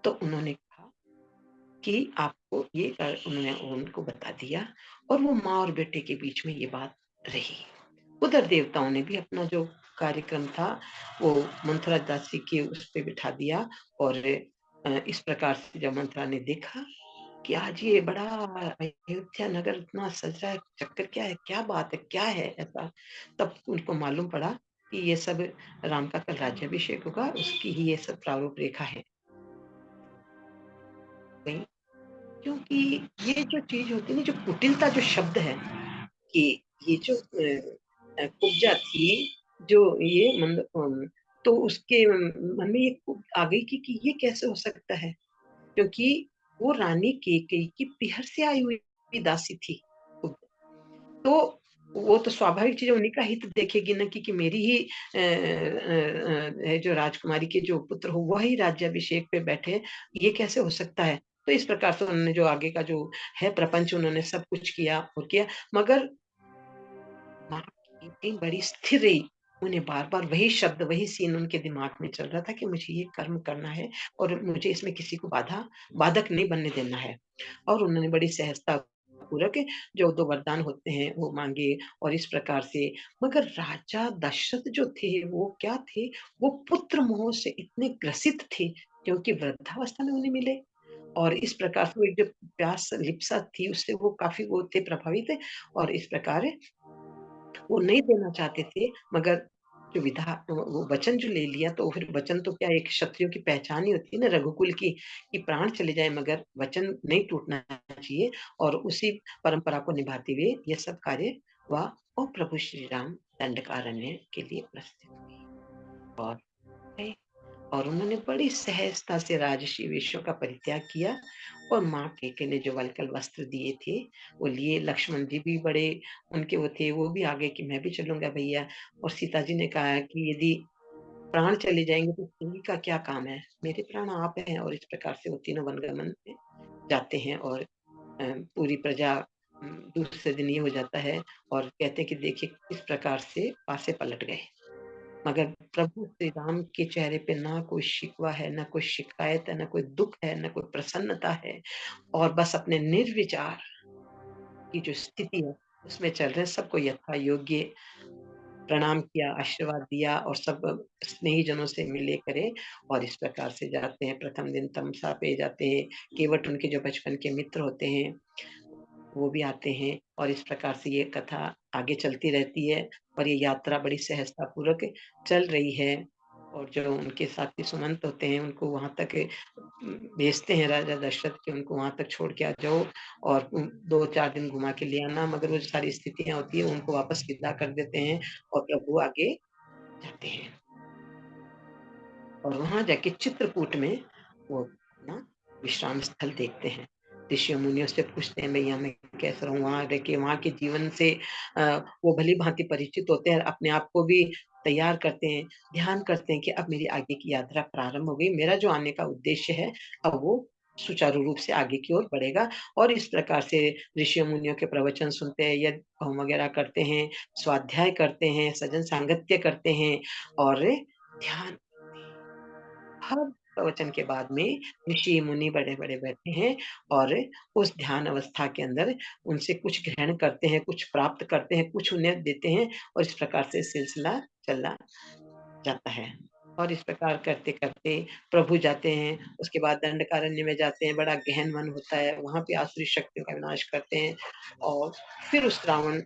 तो उन्होंने कहा कि आपको ये उन्होंने उनको बता दिया और वो माँ और बेटे के बीच में ये बात रही। उधर देवताओं ने भी अपना जो कार्यक्रम था वो मंथरा दासी के उस पे बिठा दिया और इस प्रकार से जब मंथरा ने देखा कि आज ये बड़ा अयोध्या नगर इतना सज रहा है, चक्कर क्या है, क्या बात है, क्या है ऐसा, तब उनको मालूम पड़ा कि ये सब राम का कल राज्याभिषेक होगा, उसकी ही ये सब प्रारूप रेखा है। क्योंकि ये जो चीज होती है ना, जो कुटिलता जो शब्द है कि ये जो कुब्जा थी जो ये तो उसके मन में ये आ गई कि ये कैसे हो सकता है, क्योंकि वो रानी केकई की पिहर से आई हुई दासी थी। तो वो तो स्वाभाविक चीज उन्हीं का हित देखेगी ना कि मेरी ही जो राजकुमारी के जो पुत्र हो वही राज्याभिषेक पे बैठे, ये कैसे हो सकता है। तो इस प्रकार से उन्होंने जो आगे का जो है प्रपंच उन्होंने सब कुछ किया और किया, मगर माँ इतनी बड़ी स्थिर रही। उन्हें बार-बार वही शब्द, वही सीन उनके दिमाग में चल रहा था कि मुझे ये कर्म करना है और मुझे इसमें किसी को बाधक नहीं बनने देना है। और उन्होंने बड़ी सहजता पूर्वक जो 2 वरदान होते हैं वो माँगे और इस प्रकार से। मगर राजा दशरथ जो थे वो क्या थे, वो पुत्र मोह से इतने ग्रसित थे क्योंकि वृद्धावस्था में उन्हें मिले और इस प्रकार से वो एक जो प्यास लिप्सा थी उससे वो काफ़ी वो थे प्रभावित और इस प्रकार वो नहीं देना चाहते थे, मगर जो वो वचन जो ले लिया तो फिर वचन तो क्या एक क्षत्रियो की पहचान ही होती है ना रघुकुल की, कि प्राण चले जाए मगर वचन नहीं टूटना चाहिए और उसी परंपरा को निभाते हुए ये सब कार्य हुआ और प्रभु श्री राम दंडकारण्य के लिए प्रस्थित हुए और गए। और उन्होंने बड़ी सहजता से राजर्षि वेशों का परित्याग किया और माँ केके ने जो वलकल वस्त्र दिए थे वो लिए। लक्ष्मण जी भी बड़े उनके वो थे, वो भी आगे कि मैं भी चलूंगा भैया। और सीता जी ने कहा कि यदि प्राण चले जाएंगे तो तुम्ही का क्या काम है, मेरे प्राण आप हैं। और इस प्रकार से वो तीनों वनगमन में जाते हैं और पूरी प्रजा दूसरे दिन ये हो जाता है और कहते हैं कि देखिए किस प्रकार से पासे पलट गए। मगर प्रभु श्री राम के चेहरे पे ना कोई शिकवा है, ना कोई शिकायत है, ना कोई दुख है, ना कोई प्रसन्नता है और बस अपने निर्विचार की जो स्थिति है उसमें चल रहे हैं। सबको यथा योग्य प्रणाम किया, आशीर्वाद दिया और सब स्नेही जनों से मिले करे और इस प्रकार से जाते हैं। प्रथम दिन तमसा पे जाते हैं, केवट उनके जो बचपन के मित्र होते हैं वो भी आते हैं और इस प्रकार से ये कथा आगे चलती रहती है और ये यात्रा बड़ी सहजता पूर्वक चल रही है। और जो उनके साथी सुमंत होते हैं उनको वहां तक भेजते हैं राजा दशरथ के उनको वहां तक छोड़ के आ जाओ और 2-4 दिन घुमा के ले आना, मगर वो सारी स्थितियां होती है उनको वापस विदा कर देते हैं और प्रभु आगे जाते हैं और वहां जाके चित्रकूट में वो अपना विश्राम स्थल देखते हैं। ऋषियों मुनियों से पूछते हैं भैया मैं कैसा रहूं, वहां रह के वहां के जीवन से वो भली भांति परिचित होते हैं, अपने आप को भी तैयार करते हैं, ध्यान करते हैं कि अब मेरी आगे की यात्रा प्रारंभ हो गई, मेरा जो आने का उद्देश्य है अब वो सुचारू रूप से आगे की ओर बढ़ेगा। और इस प्रकार से ऋषियों मुनियों के प्रवचन सुनते हैं, यज्ञ होम वगैरह करते हैं, स्वाध्याय करते हैं, सजन सांगत्य करते हैं और ध्यान। हर प्रवचन के बाद में ऋषि मुनि बड़े-बड़े बैठे हैं और उस ध्यान अवस्था के अंदर उनसे कुछ ग्रहण करते हैं, कुछ प्राप्त करते हैं, कुछ उन्हें देते हैं और इस प्रकार से सिलसिला चला जाता है। और इस प्रकार करते करते प्रभु जाते हैं, उसके बाद दंडकारण्य में जाते हैं, बड़ा गहन वन होता है, वहां पे आसुरी शक्तियों का विनाश करते हैं। और फिर उस रावण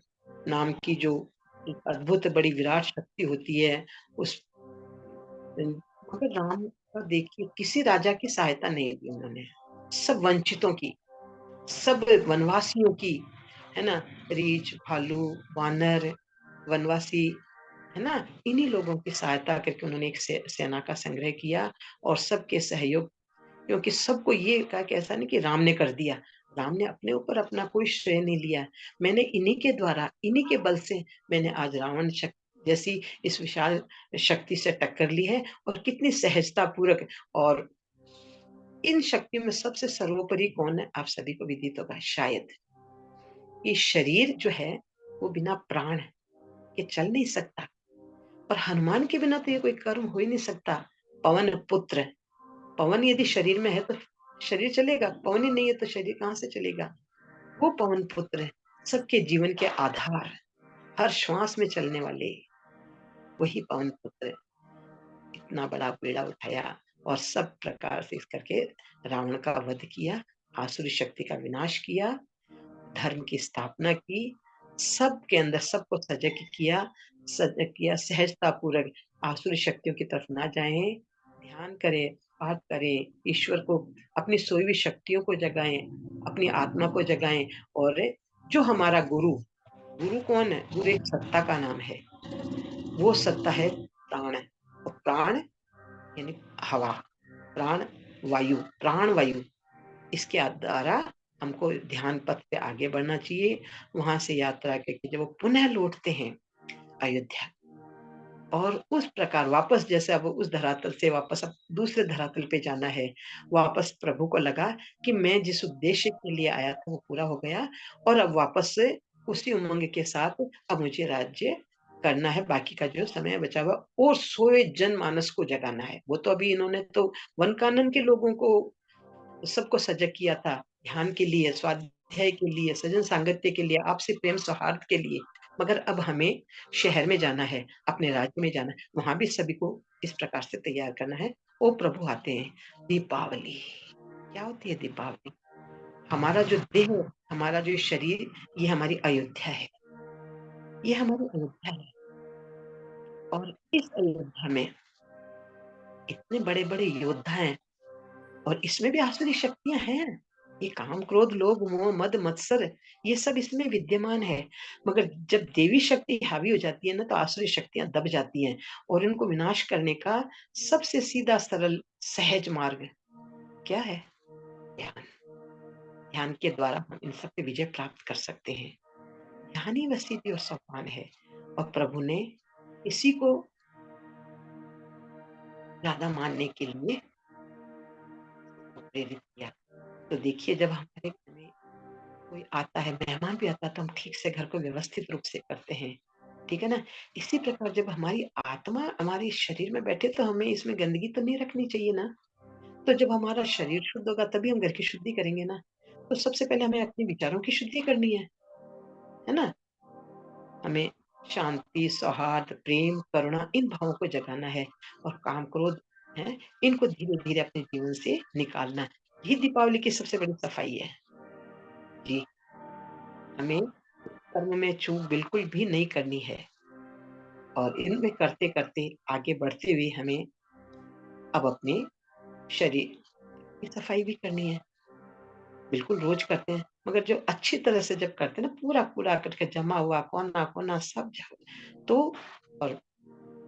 नाम की जो एक अद्भुत बड़ी विराट शक्ति होती है, उस मगर राम का देखिए किसी राजा की सहायता नहीं की उन्होंने, सब वंचितों की, सब वनवासियों की, है ना? रीछ, भालू, वानर, वनवासी, है ना? इन्हीं लोगों की सहायता करके उन्होंने एक सेना का संग्रह किया और सबके सहयोग, क्योंकि सबको ये कहा कि ऐसा नहीं कि राम ने कर दिया। राम ने अपने ऊपर अपना कोई श्रेय नहीं लिया। मैंने इन्हीं के द्वारा, इन्हीं के बल से मैंने आज रावण जैसी इस विशाल शक्ति से टक्कर ली है, और कितनी सहजता पूर्वक। और इन शक्तियों में सबसे सर्वोपरि कौन है? आप सभी को विदित होगा शायद। ये शरीर जो है वो बिना प्राण के चल नहीं सकता, और हनुमान के बिना तो ये कोई कर्म हो ही नहीं सकता। पवन पुत्र, पवन यदि शरीर में है तो शरीर चलेगा, पवन ही नहीं है तो शरीर कहाँ से चलेगा? वो पवन पुत्र है, सबके जीवन के आधार, हर श्वास में चलने वाले वही पवन पुत्र है। इतना बड़ा बेड़ा उठाया और सब प्रकार से इस करके रावण का वध किया, आसुरी शक्ति का विनाश किया, धर्म की स्थापना की, सबके अंदर सबको सजग किया, सहजता पूर्वक आसुरी शक्तियों की तरफ ना जाएं, ध्यान करें, पाठ करें, ईश्वर को, अपनी सोई हुई शक्तियों को जगाएं, अपनी आत्मा को जगाएं। और जो हमारा गुरु, गुरु कौन है? गुरु एक सत्ता का नाम है, वो सत्ता है प्राण। और प्राण यानी हवा, प्राण वायु, प्राण वायु, इसके द्वारा हमको ध्यान पथ पे आगे बढ़ना चाहिए। वहां से यात्रा करके जब वो पुनः लौटते हैं अयोध्या, और उस प्रकार वापस, जैसे अब उस धरातल से वापस अब दूसरे धरातल पे जाना है, वापस प्रभु को लगा कि मैं जिस उद्देश्य के लिए आया था वो पूरा हो गया, और अब वापस से उसी उमंग के साथ अब मुझे राज्य करना है, बाकी का जो समय बचा हुआ, और सोए जनमानस को जगाना है। वो तो अभी इन्होंने तो वन कानन के लोगों को सबको सजग किया था, ध्यान के लिए, स्वाध्याय के लिए, सजन सांगत्य के लिए, आपसी प्रेम सौहार्द के लिए। मगर अब हमें शहर में जाना है, अपने राज्य में जाना है, वहां भी सभी को इस प्रकार से तैयार करना है। वो प्रभु आते हैं। दीपावली क्या होती है? दीपावली हमारा जो देह, हमारा जो शरीर, ये हमारी अयोध्या है, ये हमारी अयोध्या है। और इस अयोध्या में इतने बड़े बड़े योद्धा हैं, और इसमें भी आसुरी शक्तियां हैं। ये काम, क्रोध, लोभ, मोह, मद, मत्सर, ये सब इसमें विद्यमान है। मगर जब देवी शक्ति हावी हो जाती है ना, तो आसुरी शक्तियां दब जाती हैं, और इनको विनाश करने का सबसे सीधा सरल सहज मार्ग क्या है? ध्यान। ध्यान के द्वारा हम इन सब पे विजय प्राप्त कर सकते हैं। ध्यान ही वह सीधी और सोपान है, और प्रभु ने इसी को ज्यादा मानने के लिए प्रेरित किया। तो देखिए, जब हमारे घर में कोई आता है, मेहमान भी आता है, तो हम ठीक से घर को व्यवस्थित रूप से करते हैं, ठीक है ना? इसी प्रकार जब हमारी आत्मा हमारे शरीर में बैठे, तो हमें इसमें गंदगी तो नहीं रखनी चाहिए ना। तो जब हमारा शरीर शुद्ध होगा तभी हम घर की शुद्धि करेंगे ना। तो सबसे पहले हमें अपने विचारों की शुद्धि करनी है ना? हमें शांति, सौहार्द, प्रेम, करुणा, इन भावों को जगाना है, और काम, क्रोध है, इनको धीरे धीरे अपने जीवन से निकालना। ये दीपावली की सबसे बड़ी सफाई है जी। हमें कर्म में चूक बिल्कुल भी नहीं करनी है, और इनमें करते करते आगे बढ़ते हुए हमें अब अपने शरीर की सफाई भी करनी है। बिल्कुल रोज करते हैं, मगर जो अच्छी तरह से जब करते हैं ना, पूरा पूरा करके जमा हुआ कोना कोना सब तो, और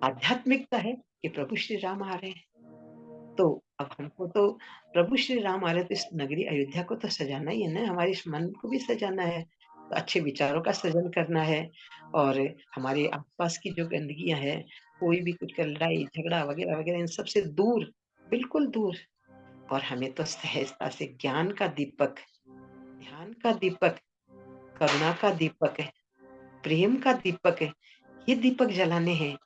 आध्यात्मिकता है कि प्रभु श्री राम आ रहे हैं। तो अब हमको तो प्रभु श्री राम आ रहे, तो इस नगरी अयोध्या को तो सजाना ही है ना, हमारे इस मन को भी सजाना है, तो अच्छे विचारों का सृजन करना है। और हमारे आसपास की जो गंदगियां है, कोई भी कुछ का लड़ाई झगड़ा वगैरह वगैरह, इन सब से दूर, बिल्कुल दूर। और हमें तो सहजता से ज्ञान का दीपक, ध्यान का दीपक, करुणा का दीपक है, प्रेम का दीपक है, ये दीपक जलाने हैं।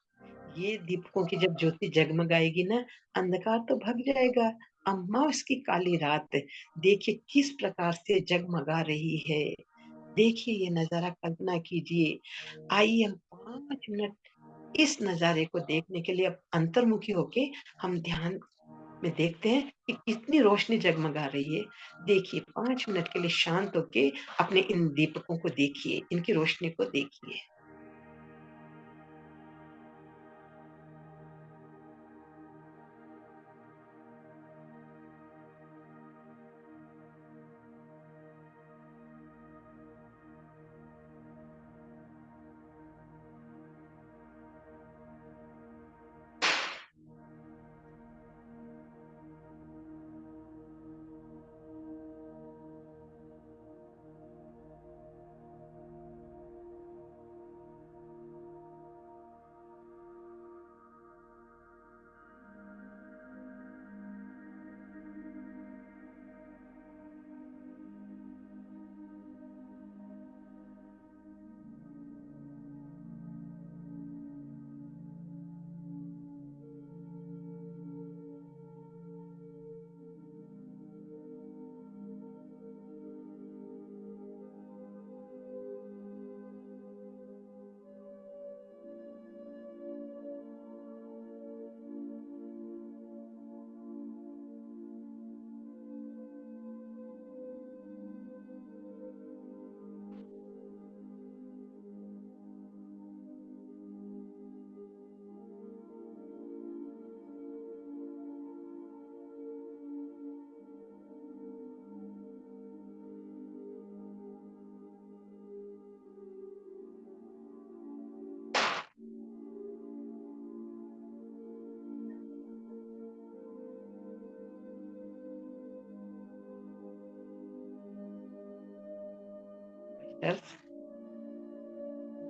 ये दीपकों की जब ज्योति जगमगाएगी ना, अंधकार तो भग जाएगा। अमावस की काली रात देखिए किस प्रकार से जगमगा रही है। देखिए ये नजारा, कल्पना कीजिए। आइए हम 5 मिनट इस नजारे को देखने के लिए अब अंतर्मुखी होके हम ध्यान में देखते हैं कि कितनी रोशनी जगमगा रही है। देखिए 5 मिनट के लिए शांत होके अपने इन दीपकों को देखिए, इनकी रोशनी को देखिए।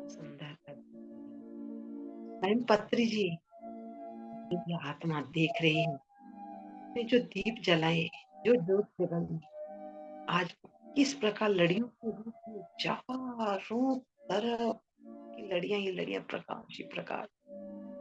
सुंदर मैम पत्री जी, ये आत्मा देख रही है, ने जो दीप जलाए, जो जोत जलाई, आज किस प्रकार लड़ियों के रूप में चारों तरफ की लड़ियां ही लड़ियां प्रकाश ही प्रकाश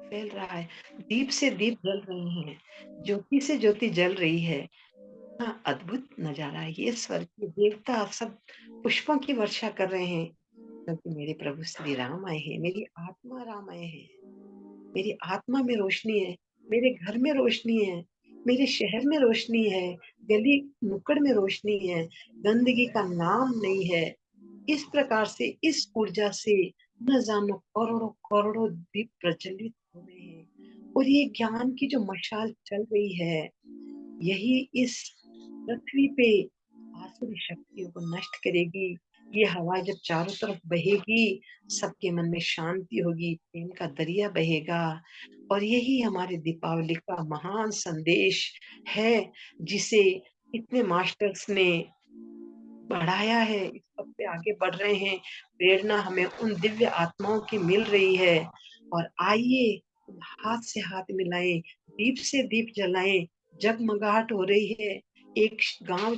फैल रहा है। दीप से दीप जल रहे हैं, ज्योति से ज्योति जल रही है। इतना अद्भुत नजारा है। ये स्वर्ग के देवता सब पुष्पों की वर्षा कर रहे हैं, क्योंकि मेरे प्रभु श्री राम आए हैं, मेरी आत्मा राम आए हैं। मेरी आत्मा में रोशनी है, मेरे घर में रोशनी है, मेरे शहर में रोशनी है, गली नुक्कड़ में रोशनी है, गंदगी का नाम नहीं है। इस प्रकार से इस ऊर्जा से न जानो करोड़ों करोड़ों दीप प्रज्वलित हो रहे हैं, और ये ज्ञान की जो मशाल चल रही है, यही इस पृथ्वी पे आसुरी शक्तियों को नष्ट करेगी। ये हवा जब चारों तरफ बहेगी, सबके मन में शांति होगी, प्रेम का दरिया बहेगा। और यही हमारे दीपावली का महान संदेश है, जिसे इतने मास्टर्स ने बढ़ाया है, इस सब पे आगे बढ़ रहे हैं। प्रेरणा हमें उन दिव्य आत्माओं की मिल रही है। और आइए हाथ से हाथ मिलाएं, दीप से दीप जलाएं, जगमगाहट हो रही है। एक गांव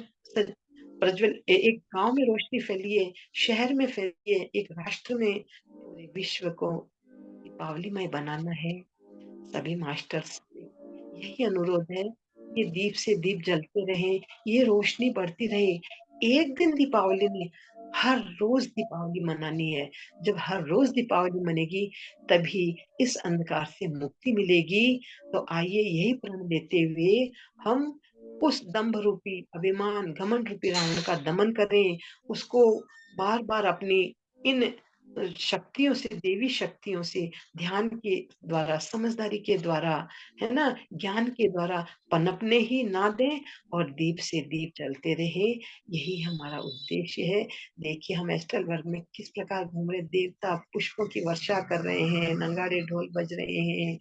प्रज्वल, एक गांव में रोशनी फैली है, शहर में फैली है, एक राष्ट्र में, पूरे विश्व को दीपावलीमय बनाना है। सभी मास्टर्स से यही अनुरोध है, ये दीप से दीप जलते रहे, ये रोशनी बढ़ती रहे। एक दिन दीपावली नहीं, हर रोज दीपावली मनानी है। जब हर रोज दीपावली मनेगी, तभी इस अंधकार से मुक्ति मिलेगी। तो आइए यही प्रण लेते हुए हम उस दंभ रूपी अभिमान घमंड रूपी रावण का दमन करें, उसको बार बार अपनी इन शक्तियों से, देवी शक्तियों से, ध्यान के द्वारा, समझदारी के द्वारा, है ना, ज्ञान के द्वारा पनपने ही ना दें, और दीप से दीप जलते रहे। यही हमारा उद्देश्य है। देखिए हम एस्ट्रल वर्ग में किस प्रकार घूम रहे, देवता पुष्पों की वर्षा कर रहे हैं, नगाड़े ढोल बज रहे हैं,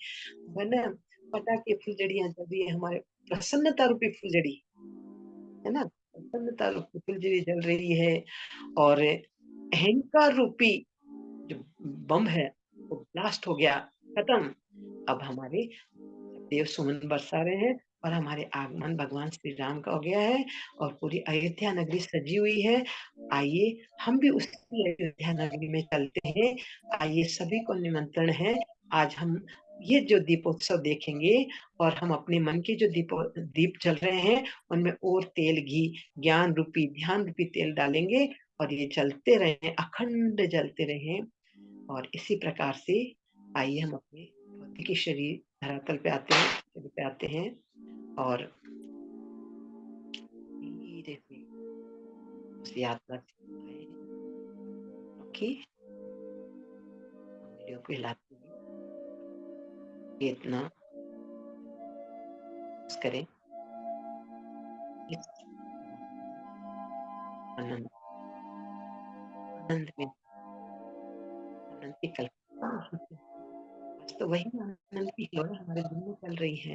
है ना, पटाखे फुलझड़ियां जल रही है, हमारे प्रसन्नता रूपी फुलझड़ी, है ना, प्रसन्नता रूपी फुलझड़ी जल रही है। और अहंकार रूपी जो बम है वो ब्लास्ट हो गया, खत्म। अब हमारे देव सुमन बरसा रहे हैं, और हमारे आगमन भगवान श्री राम का हो गया है, और पूरी अयोध्या नगरी सजी हुई है। आइए हम भी उसी अयोध्या नगरी में चलते हैं। आइए सभी को निमंत्रण है। आज हम ये जो दीपोत्सव देखेंगे, और हम अपने मन के जो दीप जल रहे हैं, उनमें और तेल घी ज्ञान रूपी ध्यान रूपी तेल डालेंगे, और ये जलते रहे, अखंड जलते रहे। और इसी प्रकार से आइए हम अपने भौतिक शरीर धरातल पे आते हैं, शरीर पे आते हैं और धीरे से उस यात्रा से ओके उंगलियों को हिलाते हुए चेतना करें इस आनंद आनंद में आनंद की कल्पना बस तो वही आनंद की लहर हमारे दिल में चल रही है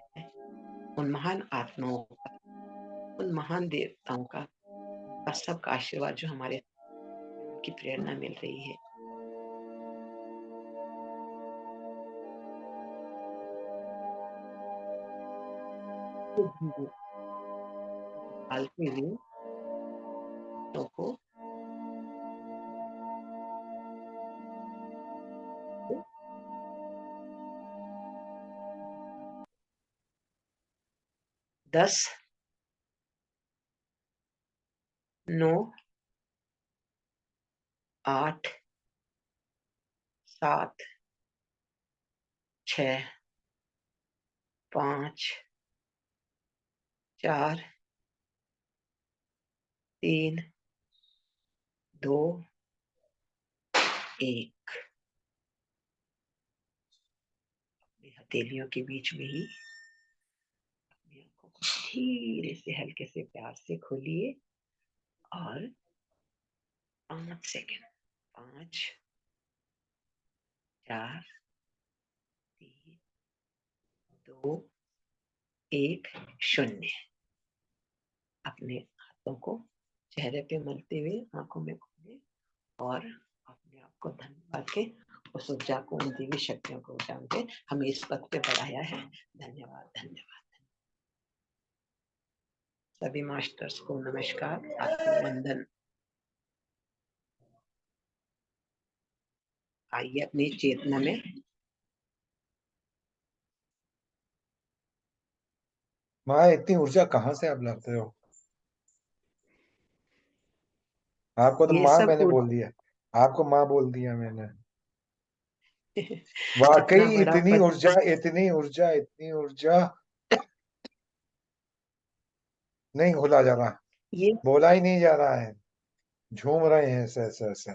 उन महान आत्माओं का उन महान देवताओं का सबका आशीर्वाद जो हमारे की प्रेरणा मिल रही है डालते हुए को 10 9 8 7 6 5 4 3 2 1 अपनी हथेलियों के बीच में ही अपनी आंखों को धीरे से हल्के से प्यार से खोलिए और 5 सेकंड 5 4 3 2 1 0 अपने हाथों को चेहरे पे मलते हुए आंखों में खोले और अपने आप को धन्यवाद के उस ऊर्जा को उन देवी शक्तियों को जान के हमें इस पद पे बढ़ाया है धन्यवाद धन्यवाद सभी मास्टर्स को नमस्कार आपको वंदन आइए अपनी चेतना में माँ इतनी ऊर्जा कहाँ से आप लाते हो? आपको तो ये माँ सब मैंने बोल दिया, आपको माँ बोल दिया मैंने। इतना वाकई बड़ा इतनी पद ऊर्जा इतनी ऊर्जा इतनी ऊर्जा नहीं खोला जा रहा, ये बोला ही नहीं जा रहा है, झूम रहे हैं ऐसे ऐसे ऐसे।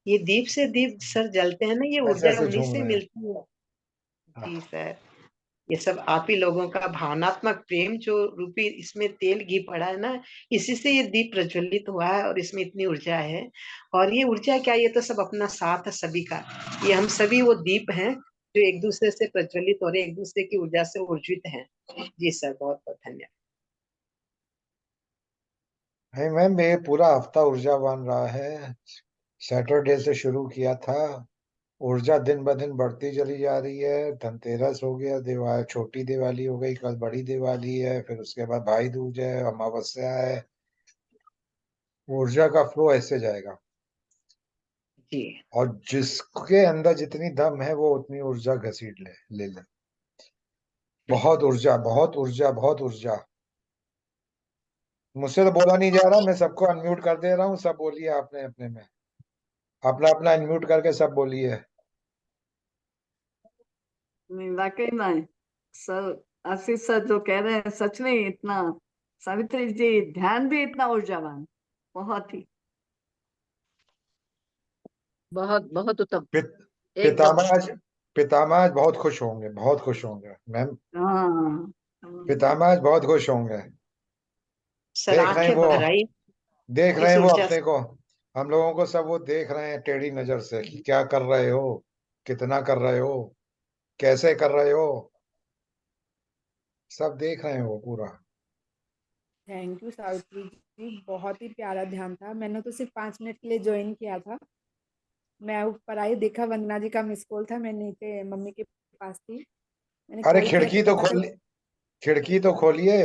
ये दीप से दीप सर जलते हैं ना ये ऐसे ऊर्जा ऐसे उन्हीं झूम से रहे हैं। मिलती है हाँ। जी सर ये सब आप ही लोगों का भावनात्मक प्रेम जो रूपी इसमें तेल घी पड़ा है ना इसी से ये दीप प्रज्वलित हुआ है और इसमें इतनी ऊर्जा है और ये ऊर्जा क्या ये तो सब अपना साथ है सभी का ये हम सभी वो दीप हैं जो एक दूसरे से प्रज्वलित हो रहे एक दूसरे की ऊर्जा से ऊर्जित हैं जी सर बहुत बहुत धन्यवाद नहीं मैम, ये पूरा हफ्ता ऊर्जावान रहा है। सैटरडे से शुरू किया था, ऊर्जा दिन ब दिन बढ़ती चली जा रही है। धनतेरस हो गया, दिवाली, छोटी दिवाली हो गई, कल बड़ी दिवाली है, फिर उसके बाद भाई दूज है, अमावस्या है। ऊर्जा का फ्लो ऐसे जाएगा जी और जिसके अंदर जितनी दम है वो उतनी ऊर्जा घसीट ले ले। बहुत ऊर्जा बहुत ऊर्जा बहुत ऊर्जा। मुझसे तो बोला नहीं जा रहा, मैं सबको अनम्यूट कर दे रहा हूँ, सब बोलिए आपने अपने में, अपना अपना अनम्यूट करके सब बोलिए। नहीं वाकई में सर आशीष सर जो कह रहे हैं सच में इतना सावित्री जी ध्यान भी इतना ऊर्जावान बहुत ही बहुत बहुत उत्तम पित, एकदम पितामह आज पितामह आज बहुत खुश होंगे, बहुत खुश होंगे मैम। हाँ पितामह आज बहुत खुश होंगे। सर देख रहे हैं आंखें वो, भर आई देख रहे इस हैं वो ऊर्जा अपने से को, हम लोगों को सब वो देख रहे हैं टेढ़ी नजर से कि क्या कर रहे हो, कितना कर रहे हो, कैसे कर रहे हो, सब देख रहे हैं वो पूरा। थैंक यू सावित्री जी, बहुत ही प्यारा ध्यान था। मैंने तो सिर्फ 5 मिनट के लिए ज्वाइन किया था। मैं ऊपर आई, देखा वंदना जी का मिस कॉल था, मैं नीचे मम्मी के पास थी, मैंने अरे कॉल किया तो खिड़की तो पता खोल, चला। खिड़की तो खोलिए।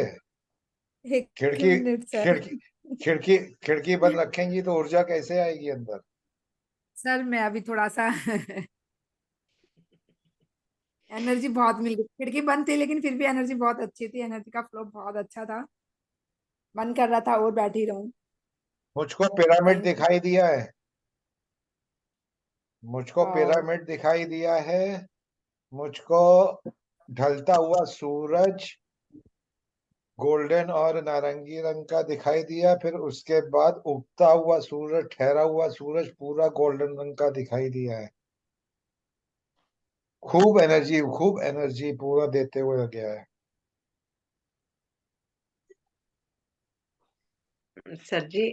एक खिड़की मिनट सर। खिड़की खिड़की खिड़की बंद रखेंगी तो ऊर्जा कैसे आएगी अंदर? सर मैं अभी थोड़ा सा एनर्जी बहुत मिल गई, खिड़की बंद थी लेकिन फिर भी एनर्जी बहुत अच्छी थी, एनर्जी का फ्लो बहुत अच्छा था, मन कर रहा था और बैठी रहूं। मुझको पिरामिड थैंक यू। दिखाई दिया है, मुझको और पिरामिड दिखाई दिया है, मुझको ढलता हुआ सूरज गोल्डन और नारंगी रंग का दिखाई दिया, फिर उसके बाद उगता हुआ सूरज, ठहरा हुआ सूरज पूरा गोल्डन रंग का दिखाई दिया है। खूब एनर्जी पूरा देते हुए गया है। सर जी,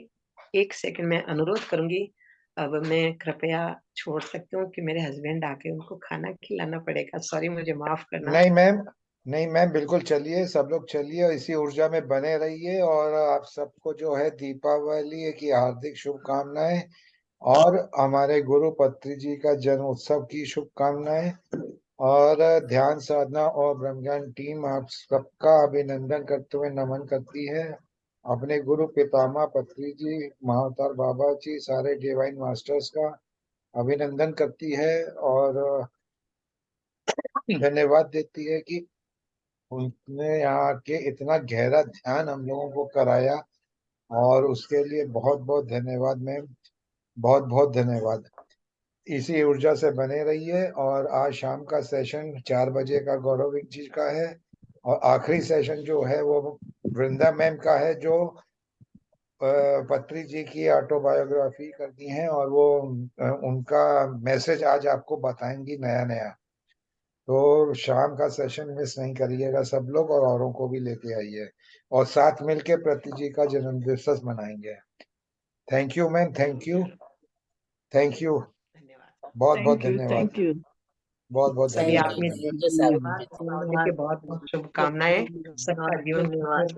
एक सेकंड मैं अनुरोध करूंगी। अब मैं कृपया छोड़ सकती हूँ कि मेरे हस्बैंड आके उनको खाना खिलाना पड़ेगा। सॉरी, मुझे माफ करना। नहीं मैम, नहीं मैम, बिल्कुल चलिए, सब लोग चलिए और इसी ऊर्जा में बने रहिए। और आप सबको जो है दीपावली की हार्दिक शुभकामनाएं और हमारे गुरु पत्री जी का जन्म उत्सव की शुभकामनाएं। और ध्यान साधना और ब्रह्मज्ञान टीम आप सबका अभिनंदन करते हुए नमन करती है। अपने गुरु पितामह पत्री जी, महाअवतार बाबा जी, सारे डिवाइन मास्टर्स का अभिनंदन करती है और धन्यवाद देती है कि उनने यहाँ आके इतना गहरा ध्यान हम लोगों को कराया। और उसके लिए बहुत बहुत धन्यवाद मैम, बहुत बहुत धन्यवाद। इसी ऊर्जा से बने रहिए। और आज शाम का सेशन 4 बजे का गौरविक जी का है और आखिरी सेशन जो है वो वृंदा मैम का है, जो पत्री जी की ऑटोबायोग्राफी करती हैं और वो उनका मैसेज आज आपको बताएंगी नया नया। तो शाम का सेशन मिस नहीं करिएगा सब लोग, और औरों को भी लेके आइए और साथ मिलके पृथ्वी जी का जन्म दिवस मनाएंगे। Thank you ma'am, thank you, thank you, धन्यवाद बहुत बहुत थैंक यू, धन्यवाद, थैंक यू। बहुत बहुत सभी। थैंक धन्यवाद यू, आपने मैम। थैंक यू धन्यवाद। सावित्री। दीपावली की बहुत बहुत शुभकामनाएं। सबका जीवन धन्यवाद।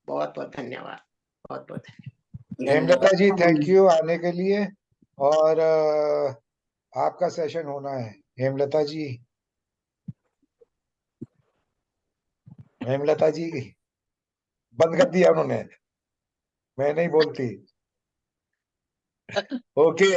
बहुत बहुत धन्यवाद, बहुत बहुत हेमलता धन्यवाद। जी, थैंक यू आने के लिए। और आपका सेशन होना है हेमलता जी। हेमलता जी बंद कर दिया उन्होंने, मैं नहीं बोलती। ओके।